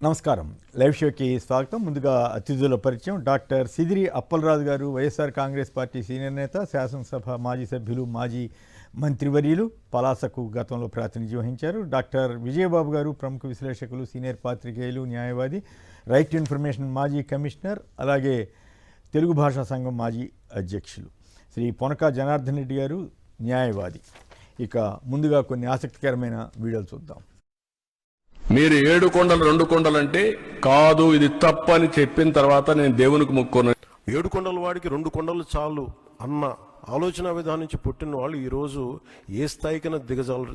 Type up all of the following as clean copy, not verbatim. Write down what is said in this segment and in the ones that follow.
నమస్కారం. లైవ్ షోకి స్వాగతం. ముందుగా అతిథుల పరిచయం. డాక్టర్ సిదిరి అప్పలరాజు గారు, వైఎస్ఆర్ కాంగ్రెస్ పార్టీ సీనియర్ నేత, శాసనసభ మాజీ సభ్యులు, మాజీ మంత్రివర్యులు, పలాసకు గతంలో ప్రాతినిధ్యం వహించారు. డాక్టర్ విజయబాబు గారు, ప్రముఖ విశ్లేషకులు, సీనియర్ పాత్రికేయులు, న్యాయవాది, రైట్ టు ఇన్ఫర్మేషన్ మాజీ కమిషనర్, అలాగే తెలుగు భాషా సంఘం మాజీ అధ్యక్షులు. శ్రీ పొనక జనార్దన్ రెడ్డి గారు, న్యాయవాది. ఇక ముందుగా కొన్ని ఆసక్తికరమైన వీడియోలు చూద్దాం. మీరు 7 కొండలు 2 కొండలు అంటే కాదు, ఇది తప్పని చెప్పిన తర్వాత నేను దేవునికి మొక్కున్నాను. 7 కొండల వాడికి 2 కొండలు చాలు అన్న ఆలోచన విధానం నుంచి పుట్టిన వాళ్ళు ఈ రోజు ఏ స్థాయికైనా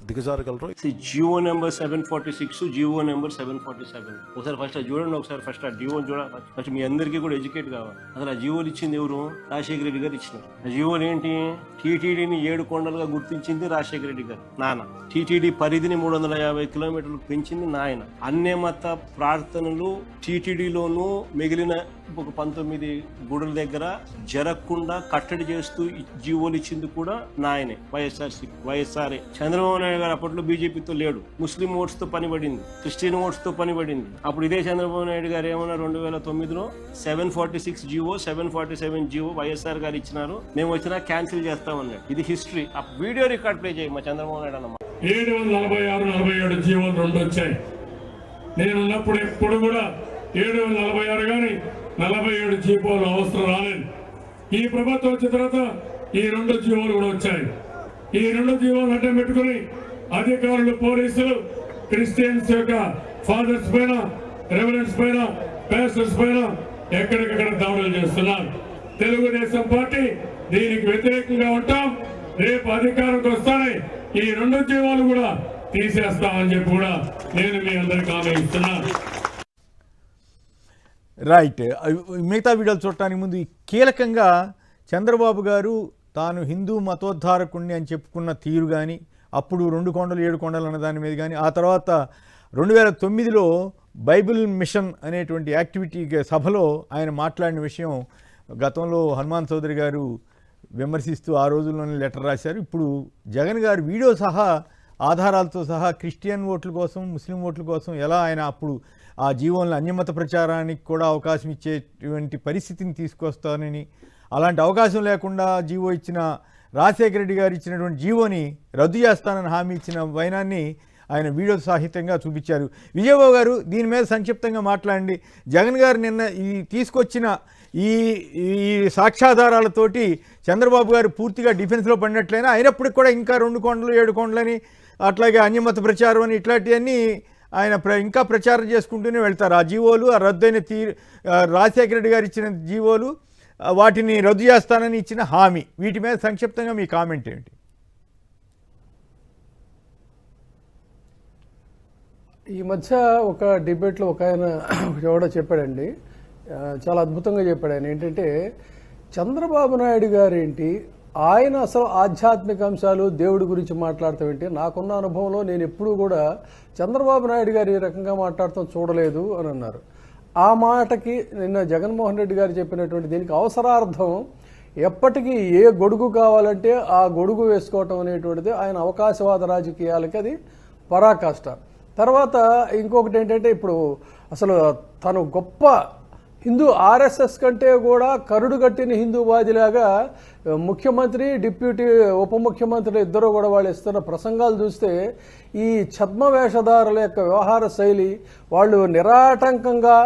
దిగజారగలరు. Jio number 746, Jio number 747. ఒకసారి ఫస్ట్ చూడండి, ఒకసారి ఫస్ట్ ఆ జియో చూడాలి. ఫస్ట్ మీ అందరికీ కూడా ఎడ్యుకేట్ కావాలి. అసలు ఆ జియోలు ఇచ్చింది ఎవరు? రాజశేఖర రెడ్డి గారు ఇచ్చినారు. ఆ జియోలు ఏంటి? టీటీడీని 7 కొండలుగా గుర్తించింది రాజశేఖర రెడ్డి గారు, నాన్న. టీటీడీ పరిధిని 350 కిలోమీటర్లు పెంచింది నాయన. అన్య మత ప్రార్థనలు టీటీడీలోనూ మిగిలిన ఒక 19 గుడుల దగ్గర జరగకుండా కట్టడి చేస్తూ జీవోలు ఇచ్చింది కూడా నాయనే, వైఎస్ఆర్ఏ. చంద్రబాబు నాయుడు గారు అప్పట్లో బీజేపీతో లేడు, ముస్లిం ఓట్స్ తో పనిపడింది, క్రిస్టియన్ ఓట్స్ తో పనిపడింది. అప్పుడు ఇదే చంద్రబాబు నాయుడు గారు ఏమన్నా 2009లో 746 జీవో 747 జీవో వైఎస్ఆర్ గారు ఇచ్చినారు, మేము వచ్చినా క్యాన్సిల్ చేస్తామన్నాడు. ఇది హిస్టరీ. ఆ వీడియో రికార్డ్ ప్లే చేయి మా చంద్రబాబు నాయుడు అన్నమాట. 746, 47 జీవోలు 2 వచ్చాయి. నేనున్నప్పుడు ఎప్పుడు కూడా 746 కానీ 47 జీవోలు అవసరం రాలేదు. ఈ ప్రభుత్వం వచ్చిన తర్వాత ఈ 2 జీవోలు కూడా వచ్చాయి. ఈ 2 జీవోలు అడ్డం పెట్టుకుని అధికారులు, పోలీసులు క్రిస్టియన్స్ యొక్క ఫాదర్స్ పైన, రెవరెన్స్ పైన, పాస్టర్స్ పైన ఎక్కడికక్కడ దాడులు చేస్తున్నారు. తెలుగుదేశం పార్టీ దీనికి వ్యతిరేకంగా ఉంటాం. రేపు అధికారంకి వస్తానే ఈ 2 జీవోలు కూడా తీసేస్తామని చెప్పి కూడా నేను మీ అందరికీ హామీ ఇస్తున్నాను. రైట్. మిగతా వీడియోలు చూడటానికి ముందు కీలకంగా చంద్రబాబు గారు తాను హిందూ మతోద్ధారకుణ్ణి అని చెప్పుకున్న తీరు కానీ, అప్పుడు 2 కొండలు 7 కొండలు అన్న దాని మీద కానీ, ఆ తర్వాత 2009లో బైబిల్ మిషన్ అనేటువంటి యాక్టివిటీ సభలో ఆయన మాట్లాడిన విషయం గతంలో హనుమాన్ చౌదరి గారు విమర్శిస్తూ ఆ రోజుల్లోనే లెటర్ రాశారు. ఇప్పుడు జగన్ గారు వీడియో సహా, ఆధారాలతో సహా క్రిస్టియన్ ఓట్ల కోసం, ముస్లిం ఓట్ల కోసం ఎలా ఆయన అప్పుడు ఆ జీవోలను అన్యమత ప్రచారానికి కూడా అవకాశం ఇచ్చేటువంటి పరిస్థితిని తీసుకొస్తానని, అలాంటి అవకాశం లేకుండా జీవో ఇచ్చిన రాజశేఖర రెడ్డి గారు ఇచ్చినటువంటి జీవోని రద్దు చేస్తానని హామీ ఇచ్చిన వైనాన్ని ఆయన వీడియో సాహిత్యంగా చూపించారు. విజయబాబు గారు దీని మీద సంక్షిప్తంగా మాట్లాడండి. జగన్ గారు నిన్న ఈ తీసుకొచ్చిన ఈ సాక్ష్యాధారాలతోటి చంద్రబాబు గారు పూర్తిగా డిఫెన్స్లో పడినట్లయినా, అయినప్పటికీ కూడా ఇంకా 2 కొండలు 7 కొండలని, అట్లాగే అన్యమత ప్రచారం అని ఇట్లాంటివన్నీ ఆయన ఇంకా ప్రచారం చేసుకుంటూనే వెళ్తారు. ఆ జీవోలు, ఆ రద్దయిన రాజశేఖర రెడ్డి గారు ఇచ్చిన జీవోలు, వాటిని రద్దు చేస్తానని ఇచ్చిన హామీ, వీటి మీద సంక్షిప్తంగా మీ కామెంట్ ఏంటి? ఈ మధ్య ఒక డిబేట్లో ఒక ఆయన ఎవడో చెప్పాడండి, చాలా అద్భుతంగా చెప్పాడు. ఆయన ఏంటంటే, చంద్రబాబు నాయుడు గారు ఏంటి, ఆయన అసలు ఆధ్యాత్మిక అంశాలు, దేవుడి గురించి మాట్లాడతాం ఏంటి, నాకున్న అనుభవంలో నేను ఎప్పుడూ కూడా చంద్రబాబు నాయుడు గారు ఈ రకంగా మాట్లాడటం చూడలేదు అని అన్నారు. ఆ మాటకి నిన్న జగన్మోహన్ రెడ్డి గారు చెప్పినటువంటి దీనికి అవసరార్థం ఎప్పటికీ ఏ గొడుగు కావాలంటే ఆ గొడుగు వేసుకోవటం అనేటువంటిది ఆయన అవకాశవాద రాజకీయాలకి అది పరాకాష్ట. తర్వాత ఇంకొకటి ఏంటంటే, ఇప్పుడు అసలు తను గొప్ప హిందూ, ఆర్ఎస్ఎస్ కంటే కూడా కరుడు కట్టిన హిందూవాదిలాగా ముఖ్యమంత్రి, డిప్యూటీ ఉప ముఖ్యమంత్రి ఇద్దరు కూడా వాళ్ళు ఇస్తున్న ప్రసంగాలు చూస్తే ఈ ఛద్మవేషధారుల యొక్క వ్యవహార శైలి, వాళ్ళు నిరాటంకంగా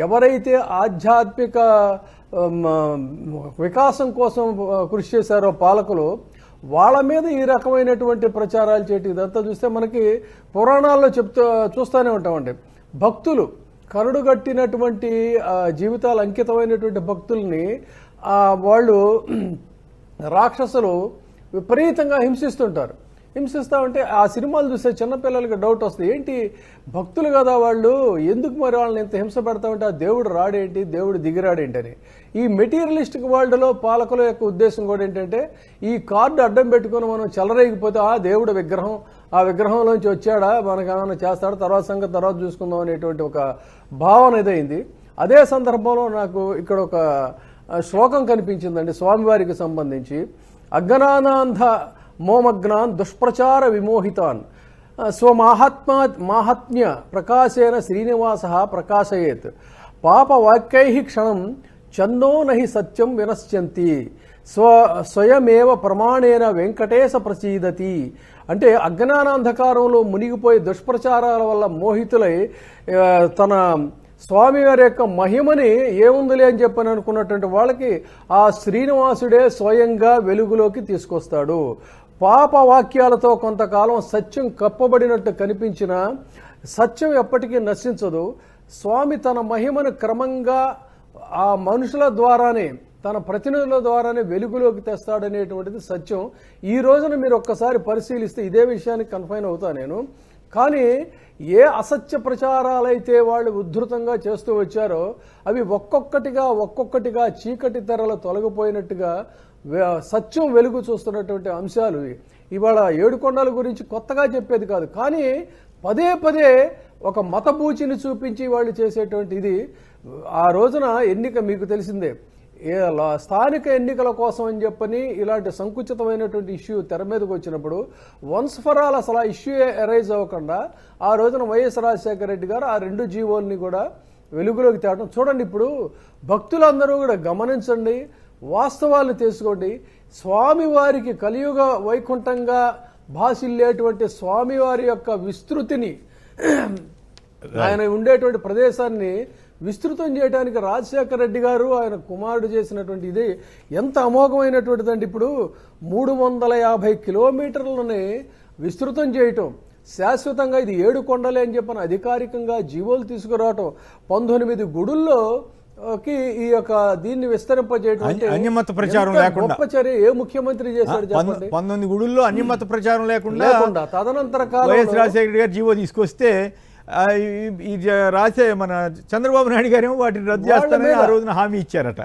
ఎవరైతే ఆధ్యాత్మిక వికాసం కోసం కృషి చేశారో పాలకులు, వాళ్ళ మీద ఈ రకమైనటువంటి ప్రచారాలు చేయటం, ఇదంతా చూస్తే మనకి పురాణాల్లో చూస్తూనే ఉంటామండి. భక్తులు, కరుడుగట్టినటువంటి జీవితాలు అంకితమైనటువంటి భక్తుల్ని వాళ్ళు రాక్షసులు విపరీతంగా హింసిస్తుంటారు. హింసిస్తూ ఉంటే ఆ సినిమాలు చూస్తే చిన్నపిల్లలకి డౌట్ వస్తుంది, ఏంటి భక్తులు కదా వాళ్ళు, ఎందుకు మరి వాళ్ళని ఇంత హింస పెడతా ఉంటే ఆ దేవుడు రాడేంటి, దేవుడు దిగిరాడేంటి అని. ఈ మెటీరియలిస్టిక్ వరల్డ్లో పాలకుల యొక్క ఉద్దేశం కూడా ఏంటంటే, ఈ కార్డు అడ్డం పెట్టుకుని మనం చెలరేగిపోతే ఆ దేవుడు విగ్రహం, ఆ విగ్రహంలోంచి వచ్చాడా, మనకు ఏమైనా చేస్తాడా, తర్వాత సంగతి తర్వాత చూసుకుందాం అనేటువంటి ఒక భావన ఇదైంది. అదే సందర్భంలో నాకు ఇక్కడ ఒక శ్లోకం కనిపించిందండి స్వామివారికి సంబంధించి. అజ్ఞానాంధ మోమగ్నాన్ దుష్ప్రచార విమోహితాన్ మాహాత్మ్య ప్రకాశేన శ్రీనివాస ప్రకాశయేత్ పాపవాక్యై క్షణం చందో నహి సత్యం వినశ్యంతి స్వయమేవ ప్రమాణేన వెంకటేశ ప్రసీదతి. అంటే అజ్ఞానాంధకారంలో మునిగిపోయి దుష్ప్రచారాల వల్ల మోహితులై తన స్వామివారి యొక్క మహిమని ఏముందిలే అని చెప్పని అనుకున్నటువంటి వాళ్ళకి ఆ శ్రీనివాసుడే స్వయంగా వెలుగులోకి తీసుకొస్తాడు. పాప వాక్యాలతో కొంతకాలం సత్యం కప్పబడినట్టు కనిపించిన సత్యం ఎప్పటికీ నశించదు. స్వామి తన మహిమను క్రమంగా ఆ మనుషుల ద్వారానే, తన ప్రతినిధుల ద్వారానే వెలుగులోకి తెస్తాడనేటువంటిది సత్యం. ఈ రోజున మీరు ఒక్కసారి పరిశీలిస్తే ఇదే విషయానికి కన్ఫైన్ అవుతా నేను. కానీ ఏ అసత్య ప్రచారాలైతే వాళ్ళు ఉద్ధృతంగా చేస్తూ వచ్చారో అవి ఒక్కొక్కటిగా చీకటి తెరలు తొలగిపోయినట్టుగా సత్యం వెలుగు చూస్తున్నటువంటి అంశాలు ఇవాళ ఏడుకొండల గురించి కొత్తగా చెప్పేది కాదు. కానీ పదే పదే ఒక మతబూచిని చూపించి వాళ్ళు చేసేటువంటి ఇది. ఆ రోజున ఎన్నిక మీకు తెలిసిందే, స్థానిక ఎన్నికల కోసం అని చెప్పని ఇలాంటి సంకుచితమైనటువంటి ఇష్యూ తెర మీదకి వచ్చినప్పుడు వన్స్ ఫర్ ఆల్ అసలు ఆ ఇష్యూ అరైజ్ అవ్వకుండా ఆ రోజున వైఎస్ రాజశేఖర రెడ్డి గారు ఆ 2 జీవోల్ని కూడా వెలుగులోకి తేవడం చూడండి. ఇప్పుడు భక్తులందరూ కూడా గమనించండి, వాస్తవాలను తెలుసుకోండి. స్వామివారికి కలియుగ వైకుంఠంగా భాసిల్లేటువంటి స్వామివారి యొక్క విస్తృతిని, ఆయన ఉండేటువంటి ప్రదేశాన్ని విస్తృతం చేయడానికి రాజశేఖర రెడ్డి గారు ఆయన కుమారుడు చేసినటువంటి ఇది ఎంత అమోఘమైనటువంటిదండి. ఇప్పుడు 350 కిలోమీటర్లని విస్తృతం చేయటం, శాశ్వతంగా ఇది 7 కొండలే అని చెప్పని అధికారికంగా జీవోలు తీసుకురావటం, 19 గుడుల్లో ఈ యొక్క దీన్ని విస్తరింపజేయడం అన్యమత ప్రచారం లేకుండా గొప్ప చర్య ఏ ముఖ్యమంత్రి చేశాడు చెప్పండి? 19 గుడుల్లో అన్యమత ప్రచారం లేకుండా తదనంతర వైఎస్ రాజశేఖర రెడ్డి గారు జీవో తీసుకొస్తే మన చంద్రబాబు నాయుడు గారేమో వాటిని రద్దు చేస్తానని ఆ రోజున హామీ ఇచ్చారట.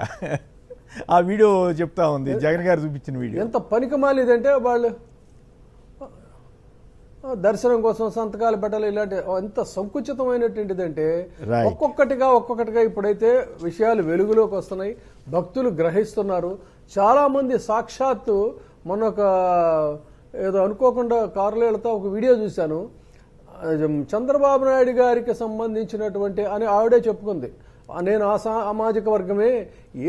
ఆ వీడియో చెప్తా ఉంది, జగన్ గారు చూపించిన వీడియో. ఎంత పనికిమాలిదంటే వాళ్ళు దర్శనం కోసం సంతకాలు పెట్టాలి, ఇలాంటి ఎంత సంకుచితమైనటువంటిదంటే ఒక్కొక్కటిగా ఇప్పుడైతే విషయాలు వెలుగులోకి వస్తున్నాయి, భక్తులు గ్రహిస్తున్నారు. చాలా మంది సాక్షాత్తు మొన్న ఏదో అనుకోకుండా కారులో వెళ్తా ఒక వీడియో చూశాను. చంద్రబాబు నాయుడు గారికి సంబంధించినటువంటి అని ఆవిడే చెప్పుకుంది, నేను ఆ సామాజిక వర్గమే,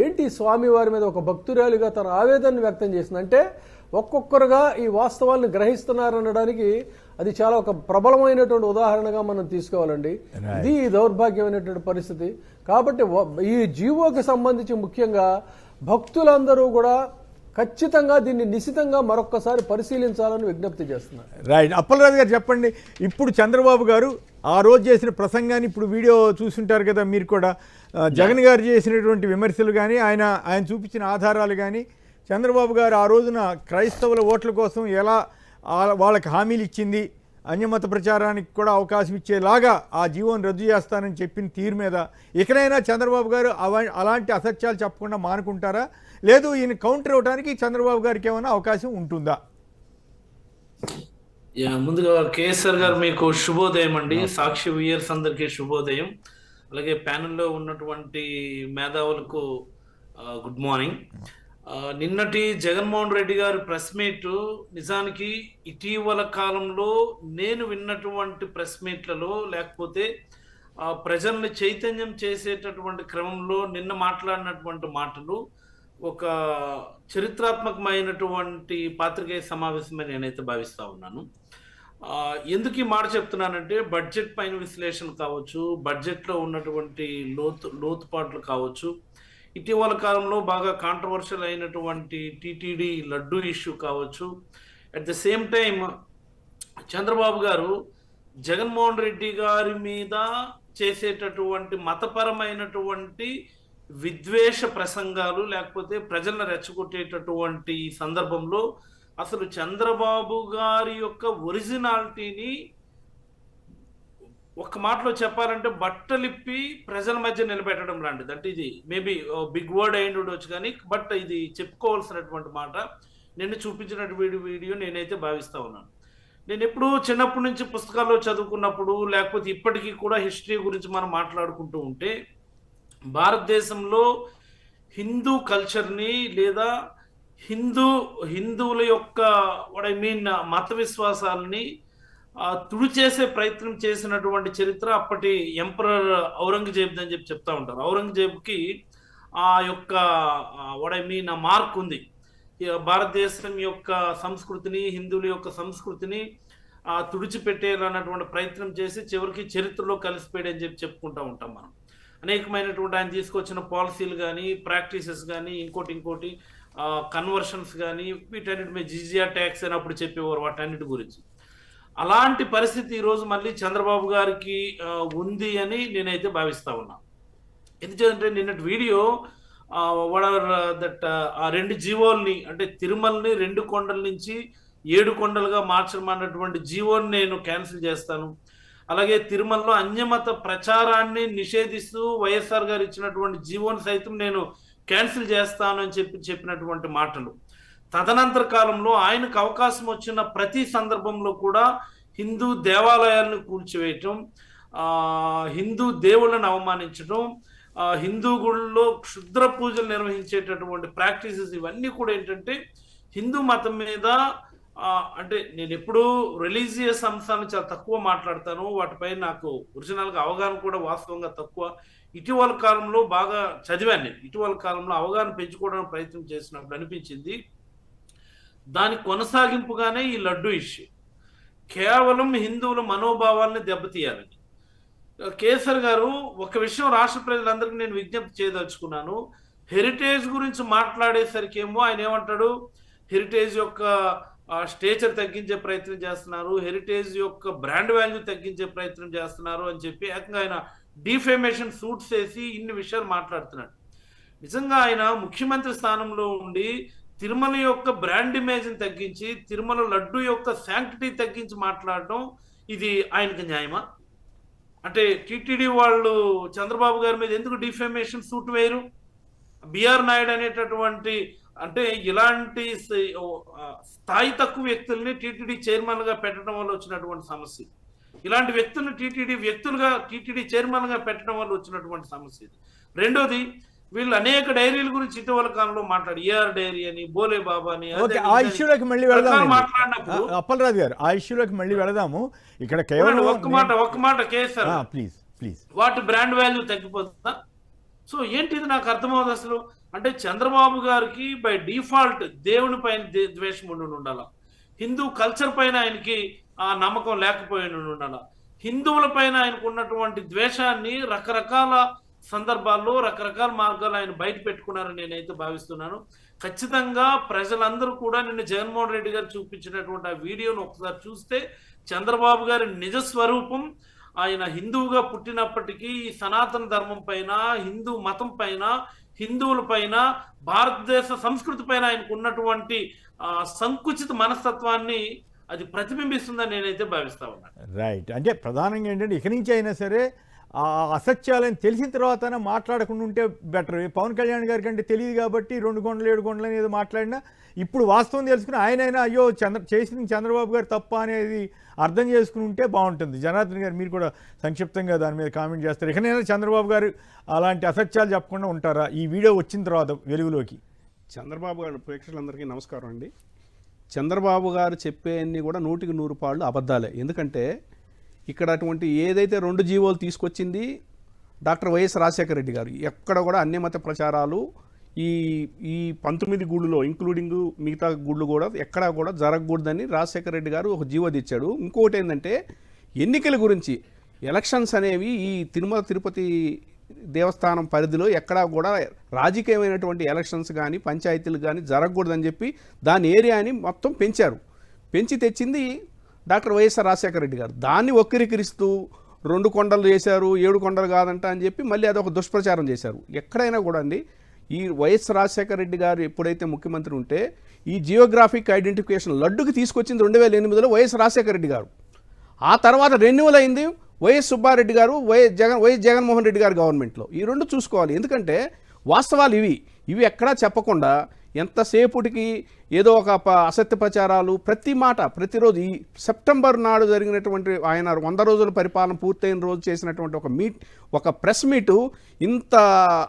ఏంటి స్వామివారి మీద ఒక భక్తురాలిగా తన ఆవేదనను వ్యక్తం చేసింది. అంటే ఒక్కొక్కరుగా ఈ వాస్తవాలను గ్రహిస్తున్నారనడానికి అది చాలా ఒక ప్రబలమైనటువంటి ఉదాహరణగా మనం తీసుకోవాలండి. ఇది దౌర్భాగ్యమైనటువంటి పరిస్థితి. కాబట్టి ఈ జీవోకి సంబంధించి ముఖ్యంగా భక్తులందరూ కూడా ఖచ్చితంగా దీన్ని నిశితంగా మరొక్కసారి పరిశీలించాలని విజ్ఞప్తి చేస్తున్నారు. రైట్. అప్పలరాజు గారు చెప్పండి, ఇప్పుడు చంద్రబాబు గారు ఆ రోజు చేసిన ప్రసంగాన్ని ఇప్పుడు వీడియో చూస్తుంటారు కదా మీరు కూడా, జగన్ గారు చేసినటువంటి విమర్శలు కానీ ఆయన చూపించిన ఆధారాలు కానీ, చంద్రబాబు గారు ఆ రోజున క్రైస్తవుల ఓట్ల కోసం ఎలా వాళ్ళకి హామీలు ఇచ్చింది, అన్యమత ప్రచారానికి కూడా అవకాశం ఇచ్చేలాగా ఆ జీవోని రద్దు చేస్తానని చెప్పిన తీరు మీద ఇకనైనా చంద్రబాబు గారు అలాంటి అసత్యాలు చెప్పకుండా మానుకుంటారా, లేదు ఈయన కౌంటర్ అవడానికి చంద్రబాబు గారికి ఏమైనా అవకాశం ఉంటుందా? ముందుగా కేఎస్ఆర్ గారు మీకు శుభోదయం అండి. సాక్షి వ్యూయర్స్ అందరికీ శుభోదయం. అలాగే ప్యానెల్లో ఉన్నటువంటి మేధావులకు గుడ్ మార్నింగ్. నిన్నటి జగన్మోహన్ రెడ్డి గారి ప్రెస్ మీట్ నిజానికి ఇటీవల కాలంలో నేను విన్నటువంటి ప్రెస్ మీట్లలో, లేకపోతే ప్రజల్ని చైతన్యం చేసేటటువంటి క్రమంలో నిన్న మాట్లాడినటువంటి మాటలు ఒక చరిత్రాత్మకమైనటువంటి పాత్రికేయ సమావేశమని నేనైతే భావిస్తా ఉన్నాను. ఎందుకు ఈ మాట చెప్తున్నానంటే, బడ్జెట్ పైన విశ్లేషణ కావచ్చు, బడ్జెట్లో ఉన్నటువంటి లోతుపాట్లు కావచ్చు, ఇటీవల కాలంలో బాగా కాంట్రవర్షియల్ అయినటువంటి టీటీడీ లడ్డూ ఇష్యూ కావచ్చు, at the same time Chandrababu గారు జగన్మోహన్ రెడ్డి గారి మీద చేసేటటువంటి మతపరమైనటువంటి విద్వేష ప్రసంగాలు, లేకపోతే ప్రజలను రెచ్చగొట్టేటటువంటి సందర్భంలో అసలు చంద్రబాబు గారి యొక్క ఒరిజినాలిటీని ఒక మాటలో చెప్పాలంటే బట్టలిప్పి ప్రజల మధ్య నిలబెట్టడం లాంటిది. అంటే ఇది మేబీ బిగ్ వర్డ్ అయి ఉండొచ్చు కానీ, బట్ ఇది చెప్పుకోవాల్సినటువంటి మాట. నేను చూపించినటువంటి వీడియో నేనైతే భావిస్తా ఉన్నాను. నేను ఎప్పుడు చిన్నప్పటి నుంచి పుస్తకాల్లో చదువుకున్నప్పుడు, లేకపోతే ఇప్పటికీ కూడా హిస్టరీ గురించి మనం మాట్లాడుకుంటూ ఉంటే, భారతదేశంలో హిందూ కల్చర్ని లేదా హిందువుల యొక్క మత విశ్వాసాలని తుడిచేసే ప్రయత్నం చేసినటువంటి చరిత్ర అప్పటి ఎంపరర్ ఔరంగజేబ్ అని చెప్పి చెప్తా ఉంటారు. ఔరంగజేబ్కి ఆ యొక్క వాట్ ఐ మీన్ ఆ మార్క్ ఉంది. భారతదేశం యొక్క సంస్కృతిని, హిందువుల యొక్క సంస్కృతిని తుడిచిపెట్టేయాలన్నటువంటి ప్రయత్నం చేసి చివరికి చరిత్రలో కలిసిపోయాడని చెప్పి చెప్పుకుంటూ ఉంటాం మనం. అనేకమైనటువంటి ఆయన తీసుకొచ్చిన పాలసీలు కానీ, ప్రాక్టీసెస్ కానీ, ఇంకోటి కన్వర్షన్స్ కానీ, వీటన్నిటి మీద జిజియా ట్యాక్స్ అని అప్పుడు చెప్పేవారు వాటన్నిటి గురించి. అలాంటి పరిస్థితి ఈరోజు మళ్ళీ చంద్రబాబు గారికి ఉంది అని నేనైతే భావిస్తా ఉన్నా. ఎందుకంటే నిన్నటి వీడియో దట్ ఆ 2 జీవోల్ని, అంటే తిరుమలని 2 కొండల నుంచి 7 కొండలుగా మార్చమన్నటువంటి జీవోని నేను క్యాన్సిల్ చేస్తాను. అలాగే తిరుమలలో అన్యమత ప్రచారాన్ని నిషేధిస్తూ వైఎస్ఆర్ గారు ఇచ్చినటువంటి జీవోని సైతం నేను క్యాన్సిల్ చేస్తాను అని చెప్పినటువంటి మాటలు. తదనంతర కాలంలో ఆయనకు అవకాశం వచ్చిన ప్రతి సందర్భంలో కూడా హిందూ దేవాలయాలను కూల్చివేయటం, హిందూ దేవుళ్ళను అవమానించడం, హిందూ గుళ్ళలో క్షుద్ర పూజలు నిర్వహించేటటువంటి ప్రాక్టీసెస్, ఇవన్నీ కూడా ఏంటంటే హిందూ మతం మీద అంటే నేను ఎప్పుడూ రిలీజియస్ అంశాలను చాలా తక్కువ మాట్లాడతాను, వాటిపై నాకు ఒరిజినల్గా అవగాహన కూడా వాస్తవంగా తక్కువ. ఇటీవల కాలంలో బాగా చదివాను. ఇటీవల కాలంలో అవగాహన పెంచుకోవడానికి ప్రయత్నం చేసినప్పుడు అనిపించింది దాని కొనసాగింపుగానే ఈ లడ్డు ఇష్యూ కేవలం హిందువుల మనోభావాల్ని దెబ్బతీయాలని. కేసర్ గారు ఒక విషయం రాష్ట్ర ప్రజలందరికీ నేను విజ్ఞప్తి చేయదలుచుకున్నాను. హెరిటేజ్ గురించి మాట్లాడేసరికి ఏమో ఆయన ఏమంటాడు, హెరిటేజ్ యొక్క స్టేచర్ తగ్గించే ప్రయత్నం చేస్తున్నారు, హెరిటేజ్ యొక్క బ్రాండ్ వాల్యూ తగ్గించే ప్రయత్నం చేస్తున్నారు అని చెప్పి ఏకంగా ఆయన డిఫేమేషన్ సూట్స్ వేసి ఇన్ని విషయాలు మాట్లాడుతున్నాడు. నిజంగా ఆయన ముఖ్యమంత్రి స్థానంలో ఉండి తిరుమల యొక్క బ్రాండ్ ఇమేజ్ని తగ్గించి, తిరుమల లడ్డు యొక్క శాంక్టిటీ తగ్గించి మాట్లాడడం ఇది ఆయనకి న్యాయమా? అంటే టీటీడీ వాళ్ళు చంద్రబాబు గారి మీద ఎందుకు డిఫేమేషన్ సూట్ వేయరు? బిఆర్ నాయుడు అనేటటువంటి అంటే ఇలాంటి స్థాయి తక్కువ వ్యక్తుల్ని టీటీడీ చైర్మన్గా పెట్టడం వల్ల వచ్చినటువంటి సమస్య. ఇలాంటి వ్యక్తులను టీటీడీ చైర్మన్గా పెట్టడం వల్ల వచ్చినటువంటి సమస్య. రెండోది, వీళ్ళు అనేక డైరీల గురించి ఇటీవల కాలంలో మాట్లాడు, ఏఆర్ డైరీ అని, బోలే బాబా అని, ఆ ఇష్యూలోకి మళ్ళీ వెళదాము. మాట్లాడినప్పుడు అప్పలరాజు గారు ఆ ఇష్యూలోకి మళ్ళీ వెళదాము. ఇక్కడ కేవలం ఒక్క మాట కేసర్, ప్లీజ్ వాటి బ్రాండ్ వాల్యూ తగ్గిపోతుందా? సో ఏంటిది నాకు అర్థమవుతుంది అసలు. అంటే చంద్రబాబు గారికి బై డిఫాల్ట్ దేవుని పైన ద్వేషం ఉండి ఉండాల, హిందూ కల్చర్ పైన ఆయనకి ఆ నమ్మకం లేకపోయి ఉండాల, హిందువుల పైన ఆయనకు ఉన్నటువంటి ద్వేషాన్ని రకరకాల సందర్భాల్లో రకరకాల మార్గాలు ఆయన బయట పెట్టుకున్నారని నేనైతే భావిస్తున్నాను. ఖచ్చితంగా ప్రజలందరూ కూడా నిన్న జగన్మోహన్ రెడ్డి గారు చూపించినటువంటి ఆ వీడియోను ఒకసారి చూస్తే చంద్రబాబు గారి నిజ స్వరూపం, ఆయన హిందువుగా పుట్టినప్పటికీ సనాతన ధర్మం పైన, హిందూ మతం పైన, హిందువుల పైన, భారతదేశ సంస్కృతి పైన ఆయనకు ఉన్నటువంటి సంకుచిత మనస్తత్వాన్ని అది ప్రతిబింబిస్తుందని నేనైతే భావిస్తా ఉన్నాను. రైట్. అంటే ప్రధానంగా ఏంటంటే ఇక నుంచి అయినా సరే ఆ అసత్యాలని తెలిసిన తర్వాత మాట్లాడకుండా ఉంటే బెటర్. పవన్ కళ్యాణ్ గారి కంటే తెలియదు కాబట్టి 2 కొండలు 7 కొండలు అనేది మాట్లాడినా ఇప్పుడు వాస్తవం తెలుసుకుని ఆయనైనా అయ్యో చేసిన చంద్రబాబు గారు తప్ప అనేది అర్థం చేసుకుని ఉంటే బాగుంటుంది. జనార్దన్ గారు మీరు కూడా సంక్షిప్తంగా దాని మీద కామెంట్ చేస్తారు. ఇకనైనా చంద్రబాబు గారు అలాంటి అసత్యాలు చెప్పకుండా ఉంటారా ఈ వీడియో వచ్చిన తర్వాత వెలుగులోకి? చంద్రబాబు గారు ప్రేక్షకులందరికీ నమస్కారం అండి. చంద్రబాబు గారు చెప్పేవన్నీ కూడా 100కి 100 పాళ్ళు అబద్ధాలే. ఎందుకంటే ఇక్కడ అటువంటి ఏదైతే 2 జీవోలు తీసుకొచ్చింది డాక్టర్ వైఎస్ రాజశేఖర రెడ్డి గారు, ఎక్కడ కూడా అన్యమత ప్రచారాలు ఈ 19 గుళ్ళలో ఇంక్లూడింగ్ మిగతా గుళ్ళు కూడా ఎక్కడా కూడా జరగకూడదని రాజశేఖర రెడ్డి గారు ఒక జీవో తెచ్చాడు. ఇంకొకటి ఏంటంటే ఎన్నికల గురించి, ఎలక్షన్స్ అనేవి ఈ తిరుమల తిరుపతి దేవస్థానం పరిధిలో ఎక్కడా కూడా రాజకీయమైనటువంటి ఎలక్షన్స్ కానీ పంచాయతీలు కానీ జరగకూడదని చెప్పి దాని ఏరియాని మొత్తం పెంచారు. పెంచి తెచ్చింది డాక్టర్ వైఎస్ఆర్ రాజశేఖర రెడ్డి గారు. దాన్ని వక్రీకరిస్తూ 2 కొండలు చేశారు, 7 కొండలు కాదంట అని చెప్పి మళ్ళీ అదొక దుష్ప్రచారం చేశారు. ఎక్కడైనా కూడా అండి ఈ వైఎస్ రాజశేఖర రెడ్డి గారు ఎప్పుడైతే ముఖ్యమంత్రి ఉంటే ఈ జియోగ్రాఫిక్ ఐడెంటిఫికేషన్ లడ్డుకి తీసుకొచ్చింది 2008లో వైఎస్ రాజశేఖర రెడ్డి గారు. ఆ తర్వాత రెన్యువల్ అయింది వైఎస్ సుబ్బారెడ్డి గారు, వైఎస్ జగన్మోహన్ రెడ్డి గారు గవర్నమెంట్లో. ఈ 2 చూసుకోవాలి. ఎందుకంటే వాస్తవాలు ఇవి ఎక్కడా చెప్పకుండా ఎంతసేపుటికి ఏదో ఒక అసత్య ప్రచారాలు, ప్రతి మాట ప్రతిరోజు. ఈ సెప్టెంబర్ నాడు జరిగినటువంటి ఆయన 100 రోజుల పరిపాలన పూర్తయిన రోజు చేసినటువంటి ఒక ప్రెస్ మీటు ఇంత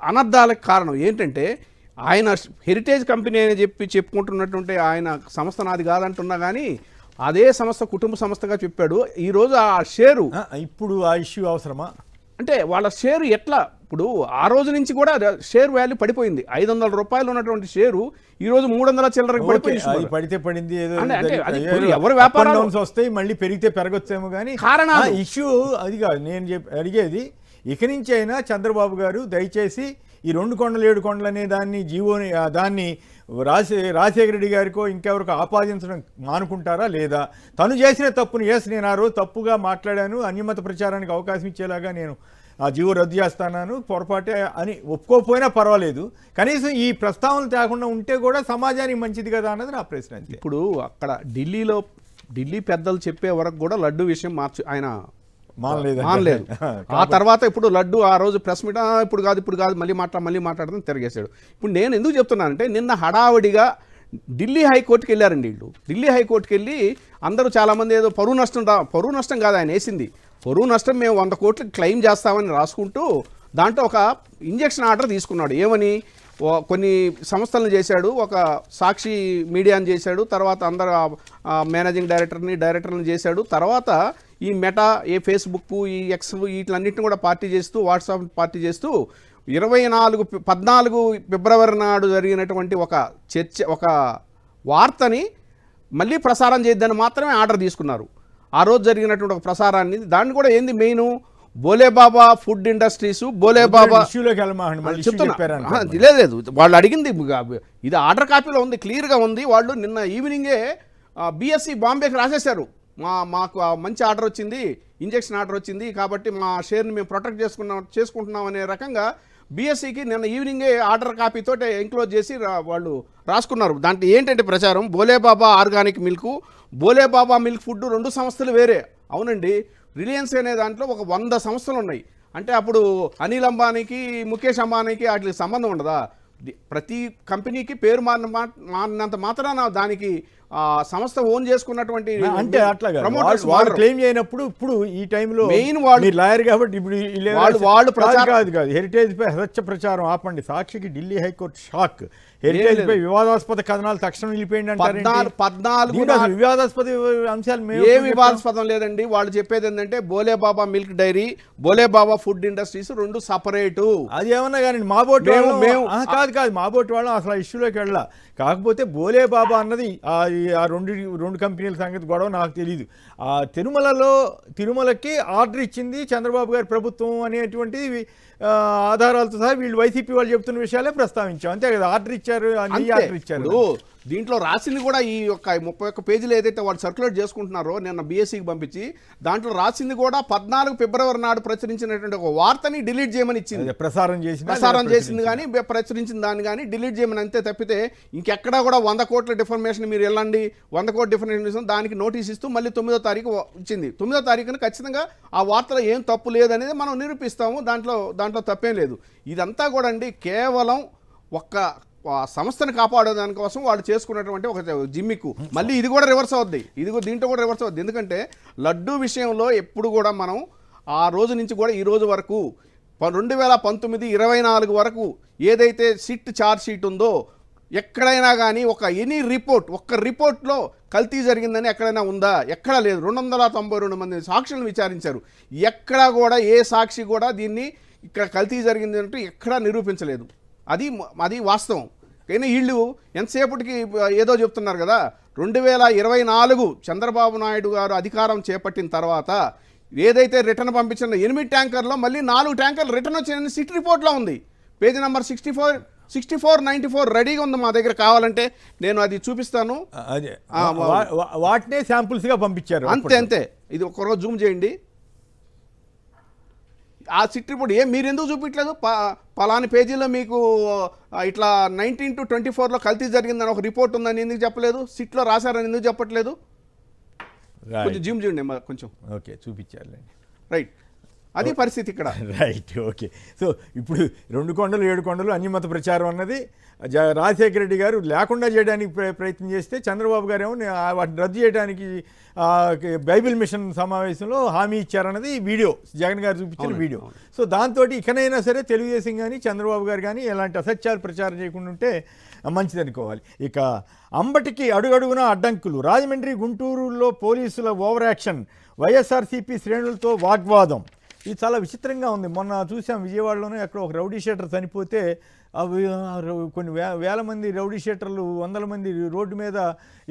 అనర్థాలకు కారణం ఏంటంటే ఆయన హెరిటేజ్ కంపెనీ అని చెప్పుకుంటున్నటువంటి ఆయన సంస్థ నాది కాదంటున్నా కానీ అదే సంస్థ కుటుంబ సంస్థగా చెప్పాడు. ఈరోజు ఆ షేరు ఇప్పుడు ఆ ఇష్యూ అవసరమా? అంటే వాళ్ళ షేరు ఎట్లా, ఇప్పుడు ఆ రోజు నుంచి కూడా షేర్ వాల్యూ పడిపోయింది. 500 రూపాయలు ఉన్నటువంటి షేరు ఈ రోజు 300 చిల్లరకు ఓకే, పడిపోయింది. అది పడితే పడింది ఏదో అది ఎవరు వ్యాపారాలు వస్తాయి, మళ్ళీ పెరిగితే పెరగొచ్చేమో కానీ కారణాలు. ఇష్యూ అది కాదు నేను అడిగేది. ఇక నుంచి అయినా చంద్రబాబు గారు దయచేసి ఈ 2 కొండలు 7 కొండలు అనే దాన్ని దాన్ని రాజశేఖర రెడ్డి గారికో ఇంకెవరికో ఆపాదించడం మానుకుంటారా లేదా? తను చేసిన తప్పును నేను ఆ రోజు తప్పుగా మాట్లాడాను, అన్యమత ప్రచారానికి అవకాశం ఇచ్చేలాగా నేను ఆ జీవో రద్దు చేస్తాను, పొరపాటే అని ఒప్పుకోకపోయినా పర్వాలేదు, కనీసం ఈ ప్రస్తావనలు తేకుండా ఉంటే కూడా సమాజానికి మంచిది కదా అన్నది నా ప్రశ్న. అంతే. ఇప్పుడు అక్కడ ఢిల్లీ పెద్దలు చెప్పే వరకు కూడా లడ్డు విషయం ఆయన మానలేదు. ఆ తర్వాత ఇప్పుడు లడ్డు ఆ రోజు ప్రెస్ మీట్ ఇప్పుడు కాదు మళ్ళీ మాట్లాడదాం తిరిగేశాడు. ఇప్పుడు నేను ఎందుకు చెప్తున్నానంటే నిన్న హడావిడిగా ఢిల్లీ హైకోర్టుకి వెళ్ళారండి వీళ్ళు. ఢిల్లీ హైకోర్టుకి వెళ్ళి అందరూ చాలామంది ఏదో పరువు నష్టం కాదు ఆయన వేసింది. పరువు నష్టం మేము 100 కోట్లు క్లెయిమ్ చేస్తామని రాసుకుంటూ దాంట్లో ఒక ఇంజెక్షన్ ఆర్డర్ తీసుకున్నాడు. ఏమని కొన్ని సంస్థలను చేశాడు, ఒక సాక్షి మీడియాని చేశాడు, తర్వాత అందరు మేనేజింగ్ డైరెక్టర్ని చేశాడు, తర్వాత ఈ మెటా, ఏ ఫేస్బుక్, ఈ ఎక్స్ వీటిలన్నింటిని కూడా పార్టీ చేస్తూ వాట్సాప్ పార్టీ చేస్తూ 14 ఫిబ్రవరి నాడు జరిగినటువంటి ఒక వార్తని మళ్ళీ ప్రసారం చేద్దని మాత్రమే ఆర్డర్ తీసుకున్నారు. ఆ రోజు జరిగినటువంటి ఒక ప్రసారాన్ని, దాన్ని కూడా ఏంది main Bhole Baba food industries, Bhole Baba చెప్తున్నా లేదు వాళ్ళు అడిగింది ఇది ఆర్డర్ కాపీలో ఉంది, క్లియర్గా ఉంది. వాళ్ళు నిన్న ఈవినింగే బిఎస్సి బాంబేకి రాసేశారు, మాకు మంచి ఆర్డర్ వచ్చింది, ఇంజెక్షన్ ఆర్డర్ వచ్చింది, కాబట్టి మా షేర్ని మేము ప్రొటెక్ట్ చేసుకుంటున్నాం అనే రకంగా బిఎస్సికి నిన్న ఈవినింగే ఆర్డర్ కాపీతో ఎంక్లోజ్ చేసి వాళ్ళు రాసుకున్నారు. దాంట్లో ఏంటంటే ప్రచారం Bhole Baba organic milk, Bhole Baba milk food 2 సంస్థలు వేరే. అవునండి, రిలయన్స్ అనే దాంట్లో ఒక 100 సంస్థలు ఉన్నాయి. అంటే అప్పుడు అనిల్ అంబానీకి, ముఖేష్ అంబానీకి వాటికి సంబంధం ఉండదా? ప్రతి కంపెనీకి పేరు మారినంత మాత్రాన దానికి సంస్థ ఓన్ చేసుకున్నటువంటి అంటే అట్లా వాళ్ళు క్లెయిమ్ చేయనప్పుడు ఇప్పుడు ఈ టైంలో మెయిన్ వాళ్ళు లాయర్ కాబట్టి ఇప్పుడు వాళ్ళు కాదు హెరిటేజ్ పై హత్య ప్రచారం ఆపండి. సాక్షికి ఢిల్లీ హైకోర్టు షాక్. హెరిటేజ్ పై వివాదాస్పద కథనాలు తక్షణం నిలిపేయండి అంటారు. 14 వివాదాస్పద అంశాలు ఏ వివాదాస్పదం లేదండి. వాళ్ళు చెప్పేది ఏంటంటే Bholebaba milk dairy, Bholebaba food industries 2 separate. అది ఏమన్నా కానీ మా బోటి మేము కాదు మా బోటి వాళ్ళం అసలు ఆ ఇష్యూలోకి వెళ్ళా. కాకపోతే బోలేబాబా అన్నది ఆ రెండు కంపెనీల సంగతి గొడవ నాకు తెలియదు. ఆ తిరుమలకి ఆర్డర్ ఇచ్చింది చంద్రబాబు గారి ప్రభుత్వం అనేటువంటి ఆధారాలతో సహా వీళ్ళు వైసీపీ వాళ్ళు చెప్తున్న విషయాలే ప్రస్తావించాం, అంతే కదా. ఆర్డర్ ఇచ్చారు, ఆర్డర్ ఇచ్చారు. దీంట్లో రాసింది కూడా ఈ యొక్క 31 పేజీలు ఏదైతే వాళ్ళు సర్క్యులేట్ చేసుకుంటున్నారో నిన్న బిఎస్సికి పంపించి, దాంట్లో రాసింది కూడా 14 ఫిబ్రవరి నాడు ప్రచురించినటువంటి ఒక వార్తని డిలీట్ చేయమని ఇచ్చింది. ప్రసారం చేసింది కానీ ప్రచురించిన దాన్ని కానీ డిలీట్ చేయమని అంతే తప్పితే ఇంకెక్కడా కూడా 100 కోట్ల డిఫర్మేషన్ మీరు వెళ్ళండి 100 కోట్ల డిఫర్మేషన్ దానికి నోటీస్ ఇస్తూ మళ్ళీ 9వ తారీఖు ఇచ్చింది. 9వ తారీఖున ఖచ్చితంగా ఆ వార్తలో ఏం తప్పు లేదనేది మనం నిరూపిస్తాము. దాంట్లో తప్పేం లేదు. ఇదంతా కూడా అండి కేవలం ఒక్క సంస్థను కాపాడేదాని కోసం వాళ్ళు చేసుకున్నటువంటి ఒక జిమ్మిక్కు. మళ్ళీ ఇది కూడా రివర్స్ అవుద్ది, దీంట్లో కూడా రివర్స్ అవుద్ది. ఎందుకంటే లడ్డూ విషయంలో ఎప్పుడు కూడా మనం ఆ రోజు నుంచి కూడా ఈ రోజు వరకు 2019-24 వరకు ఏదైతే సిట్ ఛార్జ్ షీట్ ఉందో ఎక్కడైనా కానీ ఒక్క రిపోర్ట్లో కల్తీ జరిగిందని ఎక్కడైనా ఉందా? ఎక్కడా లేదు. 292 మంది సాక్షులను విచారించారు. ఎక్కడా కూడా ఏ సాక్షి కూడా దీన్ని ఇక్కడ కల్తీ జరిగింది అంటూ ఎక్కడా నిరూపించలేదు. అది వాస్తవం. కానీ వీళ్ళు ఎంతసేపటికి ఏదో చెప్తున్నారు కదా. 2024 చంద్రబాబు నాయుడు గారు అధికారం చేపట్టిన తర్వాత ఏదైతే రిటర్న్ పంపించిన 8 ట్యాంకర్లో మళ్ళీ 4 ట్యాంకర్లు రిటర్న్ వచ్చినాయని సిట్ రిపోర్ట్లో ఉంది. పేజీ నెంబర్ 64-94 రెడీగా ఉంది మా దగ్గర. కావాలంటే నేను అది చూపిస్తాను. వాటినే శాంపుల్స్గా పంపించారు. అంతే. ఇది ఒకరోజు జూమ్ చేయండి. ఆ సిట్ రిపోర్ట్ మీరు ఎందుకు చూపించలేదు? పలాని పేజీలో మీకు ఇట్లా 19-24లో కల్తీ జరిగిందని ఒక రిపోర్ట్ ఉందని ఎందుకు చెప్పలేదు? సిట్లో రాశారని ఎందుకు చెప్పట్లేదు? కొంచెం జూమ్ చేయండి కొంచెం. ఓకే, చూపించారు. రైట్. అది పరిస్థితి ఇక్కడ. Right, okay. సో ఇప్పుడు 2 కొండలు 7 కొండలు అన్యమత ప్రచారం అన్నది రాజశేఖర రెడ్డి గారు లేకుండా చేయడానికి ప్రయత్నం చేస్తే చంద్రబాబు గారు ఏమో వాటిని రద్దు చేయడానికి బైబిల్ మిషన్ సమావేశంలో హామీ ఇచ్చారన్నది ఈ వీడియో, జగన్ గారు చూపించిన వీడియో. సో దాంతో ఇకనైనా సరే తెలుగుదేశం కానీ చంద్రబాబు గారు కానీ ఎలాంటి అసత్యాలు ప్రచారం చేయకుండా ఉంటే మంచిది అనుకోవాలి. ఇక అంబటికి అడుగడుగునా అడ్డంకులు, రాజమండ్రి గుంటూరులో పోలీసుల ఓవర్ యాక్షన్, వైఎస్ఆర్సీపీ శ్రేణులతో వాగ్వాదం. ఇది చాలా విచిత్రంగా ఉంది. మొన్న చూసాం విజయవాడలోనే అక్కడ ఒక రౌడీ షీటర్ చనిపోతే కొన్ని వేల మంది రౌడీ షీటర్లు 100 మంది రోడ్డు మీద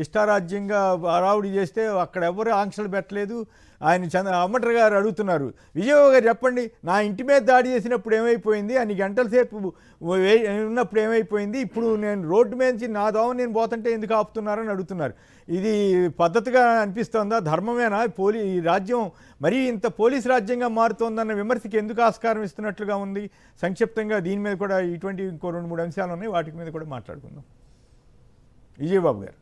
ఇష్టారాజ్యంగా రావుడి చేస్తే అక్కడ ఎవరు ఆంక్షలు పెట్టలేదు. ఆయన అంబటి గారు అడుగుతున్నారు, విజయబాబు గారు చెప్పండి, నా ఇంటి మీద దాడి చేసినప్పుడు ఏమైపోయింది, అన్ని గంటల సేపు ఉన్నప్పుడు ఏమైపోయింది, ఇప్పుడు నేను రోడ్డు మీద నుంచి నా దోమ నేను పోతుంటే ఎందుకు ఆపుతున్నారని అడుగుతున్నారు. ఇది పద్ధతిగా అనిపిస్తోందా? ధర్మమేనా? ఈ రాజ్యం మరీ ఇంత పోలీస్ రాజ్యంగా మారుతోందన్న విమర్శకి ఎందుకు ఆస్కారం ఇస్తున్నట్లుగా ఉంది? సంక్షిప్తంగా దీని మీద కూడా ఇటువంటి ఇంకో 2-3 అంశాలు ఉన్నాయి, వాటి మీద కూడా మాట్లాడుకుందాం. విజయబాబు గారు,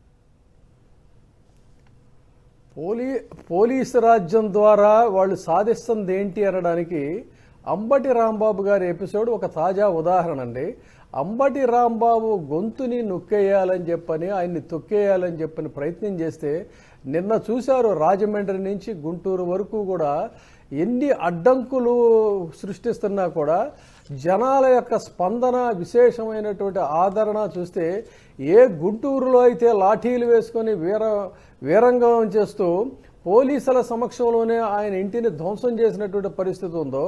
పోలీసు రాజ్యం ద్వారా వాళ్ళు సాధిస్తుంది ఏంటి అనడానికి అంబటి రాంబాబు గారి ఎపిసోడ్ ఒక తాజా ఉదాహరణ అండి. అంబటి రాంబాబు గొంతుని నొక్కేయాలని చెప్పని, ఆయన్ని తొక్కేయాలని చెప్పని ప్రయత్నం చేస్తే నిన్న చూశారు రాజమండ్రి నుంచి గుంటూరు వరకు కూడా ఎన్ని అడ్డంకులు సృష్టిస్తున్నా కూడా జనాల యొక్క స్పందన, విశేషమైనటువంటి ఆదరణ చూస్తే ఏ గుంటూరులో అయితే లాఠీలు వేసుకొని వీరంగం చేస్తూ పోలీసుల సమక్షంలోనే ఆయన ఇంటిని ధ్వంసం చేసినటువంటి పరిస్థితి ఉందో,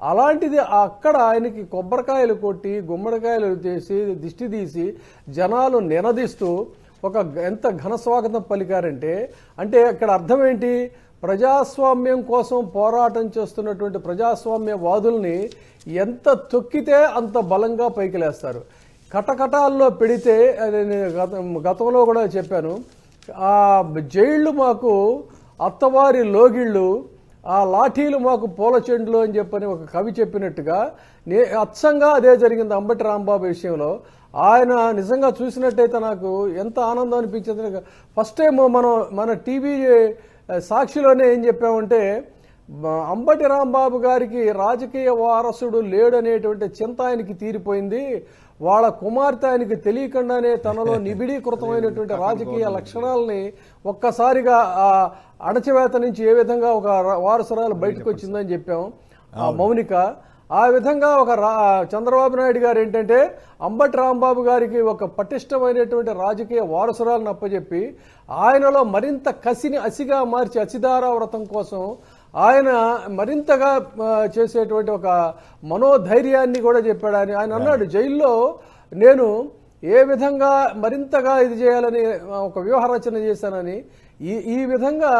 అలాంటిది అక్కడ ఆయనకి కొబ్బరికాయలు కొట్టి గుమ్మడికాయలు చేసి దిష్టి తీసి జనాలు నినదిస్తూ ఎంత ఘన స్వాగతం పలికారంటే, అంటే ఇక్కడ అర్థం ఏంటి? ప్రజాస్వామ్యం కోసం పోరాటం చేస్తున్నటువంటి ప్రజాస్వామ్యవాదుల్ని ఎంత తొక్కితే అంత బలంగా పైకి లేస్తారు. కటకటాల్లో పెడితే, గతంలో కూడా చెప్పాను, ఆ జైళ్ళు మాకు అత్తవారి లోగిళ్ళు, ఆ లాఠీలు మాకు పూల చెండ్లు అని చెప్పని ఒక కవి చెప్పినట్టుగా అచ్చంగా అదే జరిగింది అంబటి రాంబాబు విషయంలో. ఆయన నిజంగా చూసినట్టయితే నాకు ఎంత ఆనందం అనిపించింది. ఫస్ట్ టైం మన టీవీ సాక్షిలోనే ఏం చెప్పామంటే, అంబటి రాంబాబు గారికి రాజకీయ వారసుడు లేడనేటువంటి చింత ఆయనకి తీరిపోయింది. వాళ్ళ కుమార్తె ఆయనకి తెలియకుండానే తనలో నిబిడీకృతమైనటువంటి రాజకీయ లక్షణాలని ఒక్కసారిగా అణచివేత నుంచి ఏ విధంగా ఒక వారసురాలు బయటకు వచ్చిందని చెప్పాం, మౌనిక. ఆ విధంగా ఒక చంద్రబాబు నాయుడు గారు ఏంటంటే అంబటి రాంబాబు గారికి ఒక పటిష్టమైనటువంటి రాజకీయ వారసురాలను అప్పచెప్పి ఆయనలో మరింత కసిని అసిగా మార్చి అసిధారా వ్రతం కోసం ఆయన మరింతగా చేసేటువంటి ఒక మనోధైర్యాన్ని కూడా చెప్పాడు. ఆయన అన్నాడు, జైల్లో నేను ఏ విధంగా మరింతగా ఇది చేయాలని ఒక వ్యూహరచన చేశానని. ఈ విధంగా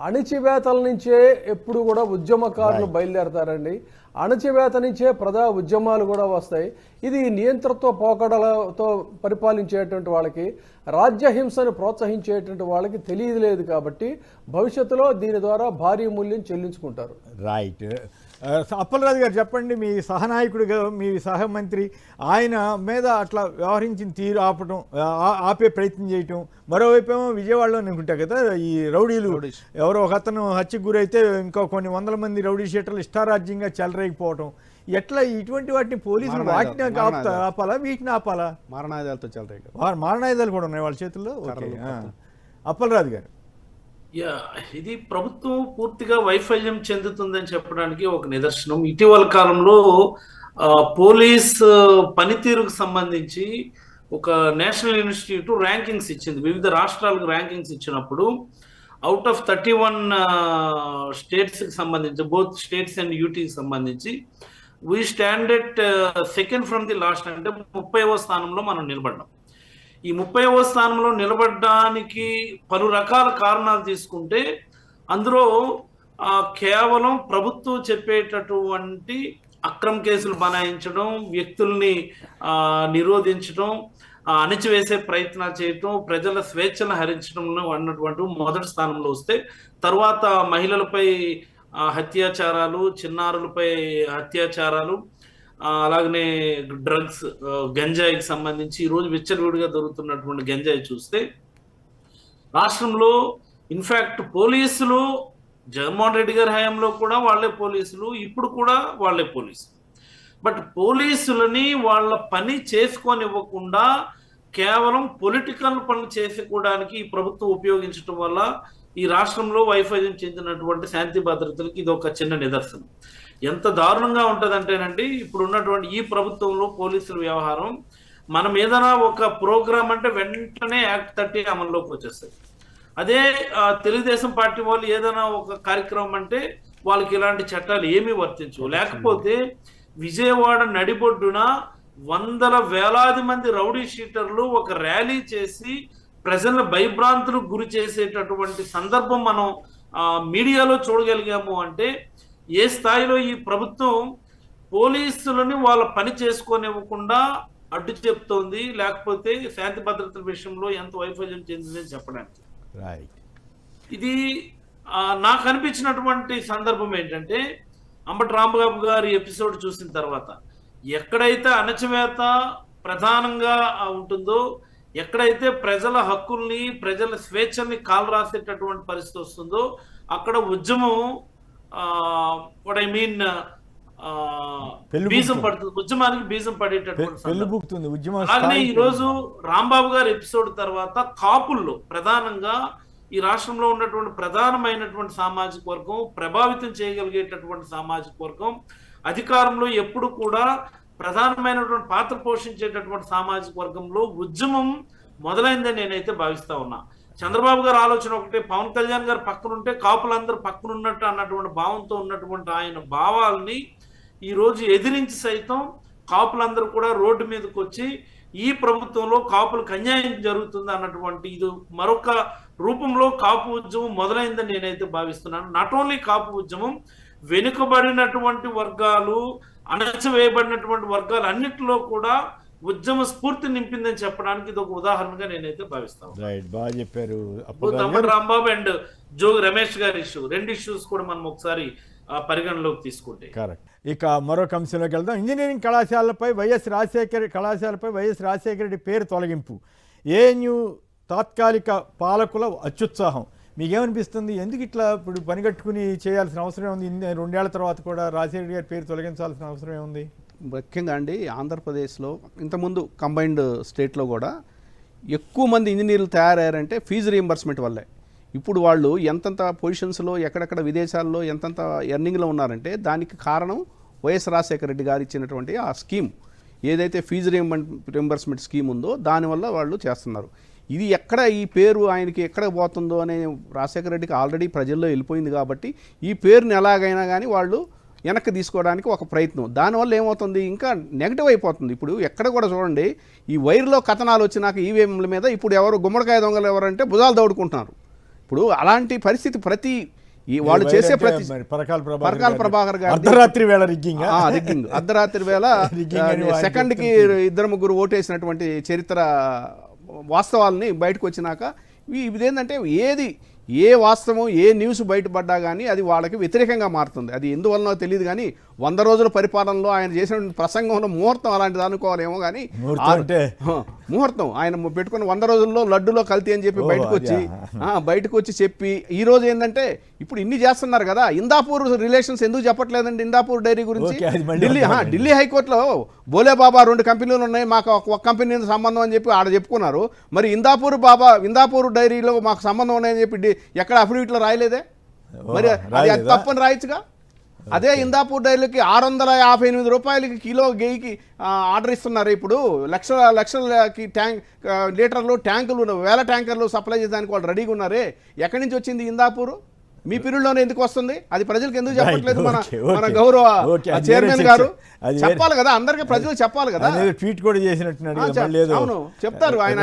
అణిచివేతల నుంచే ఎప్పుడు కూడా ఉద్యమకారులు బయలుదేరతారండి. అణచివేత నుంచే ప్రజా ఉద్యమాలు కూడా వస్తాయి. ఇది నియంతృత్వ పోకడలతో పరిపాలించేటువంటి వాళ్ళకి, రాజ్యహింసను ప్రోత్సహించేటువంటి వాళ్ళకి తెలియలేదు. కాబట్టి భవిష్యత్తులో దీని ద్వారా భారీ మూల్యం చెల్లించుకుంటారు. రైట్. అప్పలరాజు గారు చెప్పండి, మీ సహనాయకుడిగా మీ సహమంత్రి ఆయన మీద అట్లా వ్యవహరించిన తీరు ఆపే ప్రయత్నం చేయటం, మరోవైపు ఏమో విజయవాడలో అనుకుంటా కదా ఈ రౌడీలు ఎవరో ఒక అతను హత్యకు గురైతే ఇంకో కొన్ని 100 మంది రౌడీ షీటర్లు ఇష్టారాజ్యంగా చెలరేగిపోవటం, ఎట్లా ఇటువంటి వాటిని పోలీసులు వాటిని ఆపాలా, వీటిని ఆపాలా? మారణాయుధాలతో చెలరేగి, మారణాయుధాలు కూడా ఉన్నాయి వాళ్ళ చేతుల్లో. అప్పలరాజు గారు, ఇది ప్రభుత్వం పూర్తిగా వైఫల్యం చెందుతుందని చెప్పడానికి ఒక నిదర్శనం. ఇటీవల కాలంలో పోలీస్ పనితీరుకు సంబంధించి ఒక నేషనల్ ఇన్స్టిట్యూట్ ర్యాంకింగ్స్ ఇచ్చింది. వివిధ రాష్ట్రాలకు ర్యాంకింగ్స్ ఇచ్చినప్పుడు అవుట్ ఆఫ్ 31 స్టేట్స్కి సంబంధించి, బోత్ స్టేట్స్ అండ్ యూటీకి సంబంధించి we stand at second from the last, అంటే 30వ స్థానంలో మనం నిలబడ్డాం. ఈ 30వ స్థానంలో నిలబడడానికి పలు రకాల కారణాలు తీసుకుంటే అందులో కేవలం ప్రభుత్వం చెప్పేటటువంటి అక్రమ కేసులు బనాయించడం, వ్యక్తుల్ని నిరోధించడం, అణిచివేసే ప్రయత్నాలు చేయటం, ప్రజల స్వేచ్ఛను హరించడం అన్నటువంటి మొదటి స్థానంలో వస్తే, తర్వాత మహిళలపై హత్యాచారాలు, చిన్నారులపై అత్యాచారాలు, అలాగనే డ్రగ్స్, గంజాయికి సంబంధించి ఈరోజు విచ్చలవిడిగా దొరుకుతున్నటువంటి గంజాయి చూస్తే రాష్ట్రంలో ఇన్ఫాక్ట్ పోలీసులు జగన్మోహన్ రెడ్డి గారి హయాంలో కూడా వాళ్ళే పోలీసులు, ఇప్పుడు కూడా వాళ్ళే పోలీసులు. బట్ పోలీసులని వాళ్ళ పని చేసుకోనివ్వకుండా కేవలం పొలిటికల్ పనులు చేసుకోవడానికి ఈ ప్రభుత్వం ఉపయోగించడం వల్ల ఈ రాష్ట్రంలో వైఫల్యం చెందినటువంటి శాంతి భద్రతలకి ఇది ఒక చిన్న నిదర్శనం. ఎంత దారుణంగా ఉంటుందంటేనండి, ఇప్పుడు ఉన్నటువంటి ఈ ప్రభుత్వంలో పోలీసుల వ్యవహారం, మనం ఏదైనా ఒక ప్రోగ్రామ్ అంటే వెంటనే యాక్ట్ 30 అమల్లోకి వచ్చేస్తుంది. అదే తెలుగుదేశం పార్టీ వాళ్ళు ఏదైనా ఒక కార్యక్రమం అంటే వాళ్ళకి ఇలాంటి చట్టాలు ఏమీ వర్తించవు. లేకపోతే విజయవాడ నడిబొడ్డున వందల వేలాది మంది రౌడీ షీటర్లు ఒక ర్యాలీ చేసి ప్రజలను భయభ్రాంతులకు గురి చేసేటటువంటి సందర్భం మనం మీడియాలో చూడగలిగాము అంటే ఏ స్థాయిలో ఈ ప్రభుత్వం పోలీసులని వాళ్ళ పని చేసుకోనివ్వకుండా అడ్డు చెప్తోంది, లేకపోతే శాంతి భద్రతల విషయంలో ఎంత వైఫల్యం చెందిందని చెప్పడానికి. ఇది నాకు అనిపించినటువంటి సందర్భం ఏంటంటే, అంబటి రాంబాబు గారి ఎపిసోడ్ చూసిన తర్వాత ఎక్కడైతే అణచివేత ప్రధానంగా ఉంటుందో, ఎక్కడైతే ప్రజల హక్కుల్ని ప్రజల స్వేచ్ఛల్ని కాలు రాసేటటువంటి పరిస్థితి వస్తుందో అక్కడ ఉద్యమం బీజం పడుతుంది, ఉద్యమానికి బీజం పడేటటువంటి. అలాగే ఈ రోజు రాంబాబు గారి ఎపిసోడ్ తర్వాత కాపుల్లో ప్రధానంగా ఈ రాష్ట్రంలో ఉన్నటువంటి ప్రధానమైనటువంటి సామాజిక వర్గం, ప్రభావితం చేయగలిగేటటువంటి సామాజిక వర్గం, అధికారంలో ఎప్పుడు కూడా ప్రధానమైనటువంటి పాత్ర పోషించేటటువంటి సామాజిక వర్గంలో ఉద్యమం మొదలైందని నేనైతే భావిస్తా ఉన్నా. చంద్రబాబు గారు ఆలోచన ఒకటే, పవన్ కళ్యాణ్ గారు పక్కనుంటే కాపులందరూ పక్కనున్నట్టు అన్నటువంటి భావంతో ఉన్నటువంటి ఆయన భావాల్ని ఈ రోజు ఎదిరించి సైతం కాపులందరూ కూడా రోడ్డు మీదకి వచ్చి ఈ ప్రభుత్వంలో కాపులకు అన్యాయం జరుగుతుంది అన్నటువంటి ఇది మరొక రూపంలో కాపు ఉద్యమం మొదలైందని నేనైతే భావిస్తున్నాను. నాట్ ఓన్లీ కాపు ఉద్యమం, వెనుకబడినటువంటి వర్గాలు, అణచివేయబడినటువంటి వర్గాలు అన్నిటిలో కూడా ఉద్యమ స్ఫూర్తి నింపిందని చెప్పడానికి ఇది ఒక ఉదాహరణగా నేనైతే భావిస్తాను. బాగా చెప్పారు. అంబటి రాంబాబు అండ్ జోగి రమేష్ గారి ఇష్యూ, రెండు ఇష్యూస్ కూడా మనం ఒకసారి పరిగణలోకి తీసుకుంటే కరెక్ట్. ఇక మరొక అంశంలోకి వెళ్దాం. ఇంజనీరింగ్ కళాశాలపై వైఎస్ రాజశేఖర రెడ్డి పేరు తొలగింపు, ఏఎన్యు తాత్కాలిక పాలకుల అత్యుత్సాహం. మీకేమనిపిస్తుంది? ఎందుకు ఇట్లా ఇప్పుడు పనిగట్టుకుని చేయాల్సిన అవసరం ఉంది? 2 ఏళ్ల తర్వాత కూడా రాజశేఖర రెడ్డి గారి పేరు తొలగించాల్సిన అవసరం ఏముంది? ముఖ్యంగా అండి, ఆంధ్రప్రదేశ్లో ఇంతకుముందు కంబైన్డ్ స్టేట్లో కూడా ఎక్కువ మంది ఇంజనీర్లు తయారయ్యారంటే ఫీజు రీయింబర్స్మెంట్ వల్లే. ఇప్పుడు వాళ్ళు ఎంతంత పొజిషన్స్లో ఎక్కడెక్కడ విదేశాల్లో ఎంతంత ఎర్నింగ్లో ఉన్నారంటే దానికి కారణం వైఎస్ రాజశేఖర రెడ్డి గారు ఇచ్చినటువంటి ఆ స్కీమ్, ఏదైతే ఫీజు రీయింబర్స్మెంట్ స్కీమ్ ఉందో దానివల్ల వాళ్ళు చేస్తున్నారు. ఇది ఎక్కడ ఈ పేరు ఆయనకి ఎక్కడ పోతుందో అనే రాజశేఖర రెడ్డికి ఆల్రెడీ ప్రజల్లో వెళ్ళిపోయింది కాబట్టి ఈ పేరుని ఎలాగైనా కానీ వాళ్ళు వెనక్కి తీసుకోవడానికి ఒక ప్రయత్నం. దానివల్ల ఏమవుతుంది, ఇంకా నెగిటివ్ అయిపోతుంది. ఇప్పుడు ఎక్కడ కూడా చూడండి, ఈ వైర్లో కథనాలు వచ్చినాక ఈవీఎంల మీద ఇప్పుడు ఎవరు గుమ్మడికాయ దొంగలు ఎవరంటే భుజాలు దౌడుకుంటున్నారు. ఇప్పుడు అలాంటి పరిస్థితి ప్రతి వాళ్ళు చేసే ప్రతి పరకాల ప్రభాకర్ గారు అర్ధరాత్రి వేళ రిగ్గింగ్ అర్ధరాత్రి వేళ సెకండ్కి 2-3 ఓటేసినటువంటి చరిత్ర వాస్తవాలని బయటకు వచ్చినాక ఇదేంటంటే ఏ వాస్తవం ఏ న్యూస్ బయటపడ్డా కానీ అది వాళ్ళకి వ్యతిరేకంగా మారుతుంది. అది ఎందువలనో తెలియదు కానీ 100 రోజుల పరిపాలనలో ఆయన చేసిన ప్రసంగంలో ముహూర్తం అలాంటిది అనుకోవాలేమో కానీ ముహూర్తం ఆయన పెట్టుకున్న 100 రోజుల్లో లడ్డులో కల్తీ అని చెప్పి బయటకు వచ్చి చెప్పి ఈ రోజు ఏంటంటే ఇప్పుడు ఇన్ని చేస్తున్నారు కదా, ఇందాపూర్ రిలేషన్స్ ఎందుకు చెప్పట్లేదండి? ఇందాపూర్ డైరీ గురించి ఢిల్లీ హైకోర్టులో బోలే బాబా 2 కంపెనీలు ఉన్నాయి, మాకు ఒక కంపెనీ సంబంధం అని చెప్పి ఆడ చెప్పుకున్నారు. మరి ఇందాపూర్ డైరీలో మాకు సంబంధం ఉన్నాయని చెప్పి ఎక్కడ అఫిడవిట్లో రాయలేదే? మరి అది తప్పని రాయొచ్చుగా. అదే ఇందాపూర్ డైరీలకి 658 రూపాయలకి కిలో గేయికి ఆర్డర్ ఇస్తున్నారు. ఇప్పుడు లక్షలకి లీటర్లు ట్యాంకులు, వేల ట్యాంకర్లు సప్లై చేయడానికి వాళ్ళు రెడీగా ఉన్నారే. ఎక్కడి నుంచి వచ్చింది ఇందాపూర్? మీ పీరియడ్లోనే ఎందుకు వస్తుంది? అది ప్రజలకు ఎందుకు చెప్పట్లేదు? మన గౌరవ చైర్మన్ గారు చెప్పాలి కదా, అందరికీ ప్రజలు చెప్పాలి కదా. ట్వీట్ కూడా చేసినట్టున్నాడు. అవును, చెప్తారు. ఆయన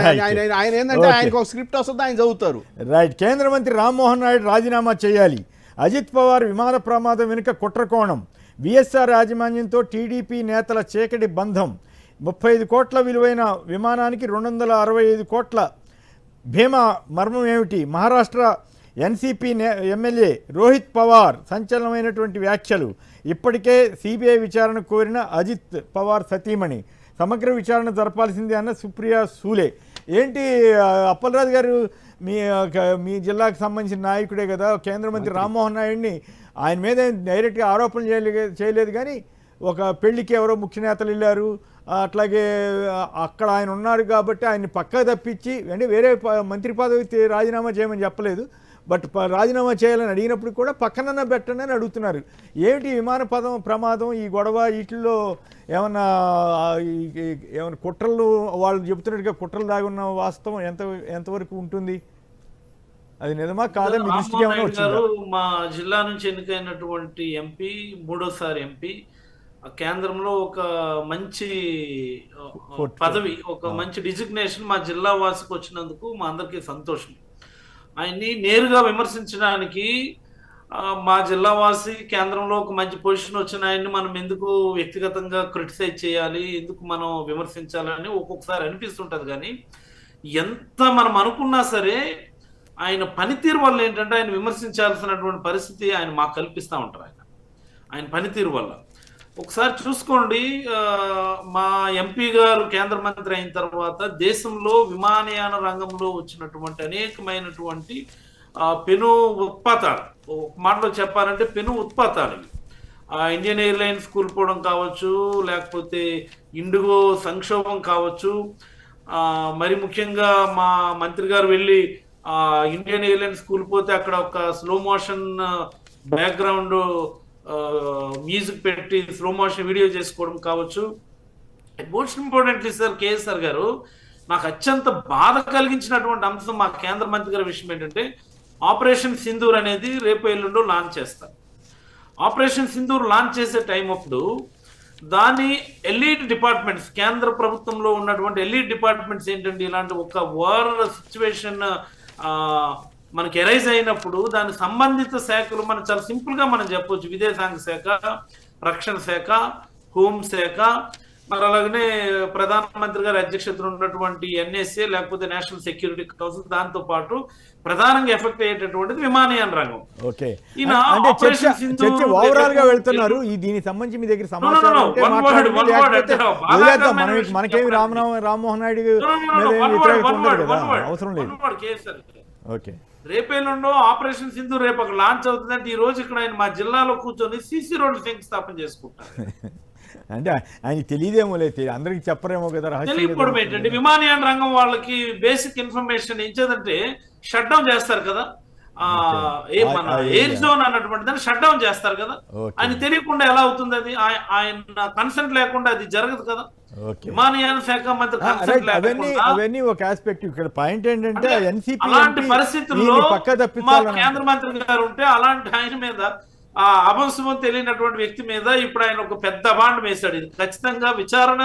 ఏంటంటే ఆయనకు ఒక స్క్రిప్ట్ వస్తుంది, ఆయన చదువుతారు. రైట్. కేంద్ర మంత్రి రామ్మోహన్ నాయుడు రాజీనామా చేయాలి. అజిత్ పవార్ విమాన ప్రమాదం వెనుక కుట్రకోణం. విఎస్ఆర్ యాజమాన్యంతో టీడీపీ నేతల చీకటి బంధం. 35 కోట్ల విలువైన విమానానికి 265 కోట్ల భీమా మర్మం ఏమిటి? మహారాష్ట్ర ఎన్సీపీ ఎమ్మెల్యే రోహిత్ పవార్ సంచలనమైనటువంటి వ్యాఖ్యలు. ఇప్పటికే సిబిఐ విచారణ కోరిన అజిత్ పవార్ సతీమణి. సమగ్ర విచారణ జరపాల్సిందే అన్న సుప్రియా సూలే. ఏంటి అప్పలరాజు గారు, మీ జిల్లాకు సంబంధించిన నాయకుడే కదా, కేంద్ర మంత్రి రామ్మోహన్ నాయుడిని ఆయన మీద డైరెక్ట్గా ఆరోపణలు చేయలేదు కానీ ఒక పెళ్లికి ఎవరో ముఖ్య నేతలు వెళ్ళారు, అట్లాగే అక్కడ ఆయన ఉన్నారు కాబట్టి ఆయన్ని పక్కా తప్పించి, అంటే వేరే మంత్రి పదవి రాజీనామా చేయమని చెప్పలేదు, బట్ రాజీనామా చేయాలని అడిగినప్పుడు కూడా పక్కనన్నా పెట్టండి అని అడుగుతున్నారు. ఏమిటి విమాన ప్రమాదం, ఈ గొడవ, వీటిల్లో ఏమన్నా కుట్రలు, వాళ్ళు చెబుతున్నట్టుగా కుట్రలు దాగి ఉన్న వాస్తవం ఎంతవరకు ఉంటుంది? అది నిజమా కాదని మీ దృష్టికి ఏమైనా వచ్చిందా? మా జిల్లా నుంచి ఎన్నికైనటువంటి ఎంపీ, మూడోసారి ఎంపీ, కేంద్రంలో ఒక మంచి పదవి, ఒక మంచి డిజిగ్నేషన్ మా జిల్లా వాసికి వచ్చినందుకు మా అందరికీ సంతోషం. ఆయన్ని నేరుగా విమర్శించడానికి మా జిల్లా వాసి కేంద్రంలో ఒక మంచి పొజిషన్ వచ్చిన ఆయన్ని మనం ఎందుకు వ్యక్తిగతంగా క్రిటిసైజ్ చేయాలి, ఎందుకు మనం విమర్శించాలని ఒక్కొక్కసారి అనిపిస్తుంటది. కానీ ఎంత మనం అనుకున్నా సరే ఆయన పనితీరు వల్ల ఏంటంటే ఆయన విమర్శించాల్సినటువంటి పరిస్థితి ఆయన మాకు కల్పిస్తూ ఉంటారు. ఆయన పనితీరు వల్ల ఒకసారి చూసుకోండి, మా ఎంపీ గారు కేంద్ర మంత్రి అయిన తర్వాత దేశంలో విమానయాన రంగంలో వచ్చినటువంటి అనేకమైనటువంటి పెను ఉత్పాతాలు, మాటలో చెప్పాలంటే పెను ఉత్పాతాలు, ఇండియన్ ఎయిర్లైన్స్ కూలిపోవడం కావచ్చు, లేకపోతే ఇండిగో సంక్షోభం కావచ్చు, మరి ముఖ్యంగా మా మంత్రి గారు వెళ్ళి ఇండియన్ ఎయిర్లైన్స్ కూలిపోతే అక్కడ ఒక స్లో మోషన్ బ్యాక్గ్రౌండ్ మ్యూజిక్ పెట్టి స్లో మోషన్ వీడియో చేసుకోవడం కావచ్చు. మోస్ట్ ఇంపార్టెంట్లీ సార్ కేఎస్ఆర్ గారు, నాకు అత్యంత బాధ కలిగించినటువంటి అంశం మా కేంద్ర మంత్రి గారి విషయం ఏంటంటే, ఆపరేషన్ సింధూర్ అనేది రేపు ఎల్లుండో లాంచ్ చేస్తారు. ఆపరేషన్ సింధూర్ లాంచ్ చేసే టైం అప్పుడు దాని ఎలీట్ డిపార్ట్మెంట్స్, కేంద్ర ప్రభుత్వంలో ఉన్నటువంటి ఎలీట్ డిపార్ట్మెంట్స్ ఏంటంటే, ఇలాంటి ఒక వార్ సిచ్యువేషన్ మనకి ఎరైజ్ అయినప్పుడు దాని సంబంధిత శాఖలు మనం చాలా సింపుల్ గా మనం చెప్పొచ్చు, విదేశాంగ శాఖ, రక్షణ శాఖ, హోంశాఖ, మరి అలాగనే ప్రధానమంత్రి గారి అధ్యక్షతన ఉన్నటువంటి ఎన్ఎస్ఏ లేకపోతే నేషనల్ సెక్యూరిటీ కౌన్సిల్, దాంతో పాటు ప్రధానంగా ఎఫెక్ట్ అయ్యేటటువంటిది విమానయాన రంగం. ఓకే, అంటే ఓవరాల్ గా వెళ్తున్నారు. దీనికి సంబంధించి మీ దగ్గర సమాచారం మనకేమి రామ్మోహన్ నాయుడు వ్యతిరేకత ఉండదు కదా, అవసరం లేదు. ఓకే, రేపేళ్ళుండో ఆపరేషన్ సింధు రేపు అక్కడ లాంచ్ అవుతుందంటే ఈ రోజు ఇక్కడ ఆయన మా జిల్లాలో కూర్చొని సిసి రోడ్డు శంకుస్థాపన చేసుకుంటారు. అంటే ఆయన తెలియదేమో లేదు, అందరికి చెప్పరేమో కదా. తెలియకపోవడం ఏంటంటే, విమానయాన రంగం వాళ్ళకి బేసిక్ ఇన్ఫర్మేషన్ ఇచ్చేదంటే షట్ డౌన్ చేస్తారు కదా, మన ఎయిర్ జోన్ అన్నటువంటి దాన్ని షట్ డౌన్ చేస్తారు కదా. ఆయన తెలియకుండా ఎలా అవుతుంది? అది ఆయన కన్సెంట్ లేకుండా అది జరగదు కదా. విమానయాన శాఖ మంత్రి అవన్నీ ఒక ఆస్పెక్ట్. ఇక్కడ పాయింట్ ఏంటంటే, అలాంటి పరిస్థితుల్లో మా కేంద్ర మంత్రి గారు ఉంటే అలాంటి ఆయన మీద అభంశుభం తెలియనటువంటి వ్యక్తి మీద ఇప్పుడు ఆయన ఒక పెద్ద బాండ్ వేశాడు. ఇది ఖచ్చితంగా విచారణ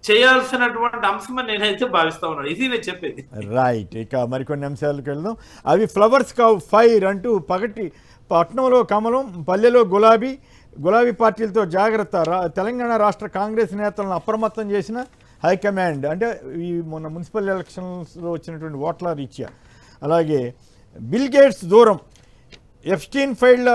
చేయాల్సినటువంటి అంశం అని నేనైతే భావిస్తా ఉన్నాను. ఇది నేను చెప్పేది. రైట్, ఇక మరికొన్ని అంశాలకు వెళ్దాం. అవి ఫ్లవర్స్ కావ్ ఫైర్ అంటూ పట్నంలో కమలం, పల్లెలో గులాబీ పార్టీలతో జాగ్రత్త. తెలంగాణ రాష్ట్ర కాంగ్రెస్ నేతలను అప్రమత్తం చేసిన హైకమాండ్. అంటే ఈ మొన్న మున్సిపల్ ఎలక్షన్స్లో వచ్చినటువంటి ఓట్ల రీత్యా. అలాగే బిల్ గేట్స్ దూరం, ఎప్స్టీన్ ఫైళ్ల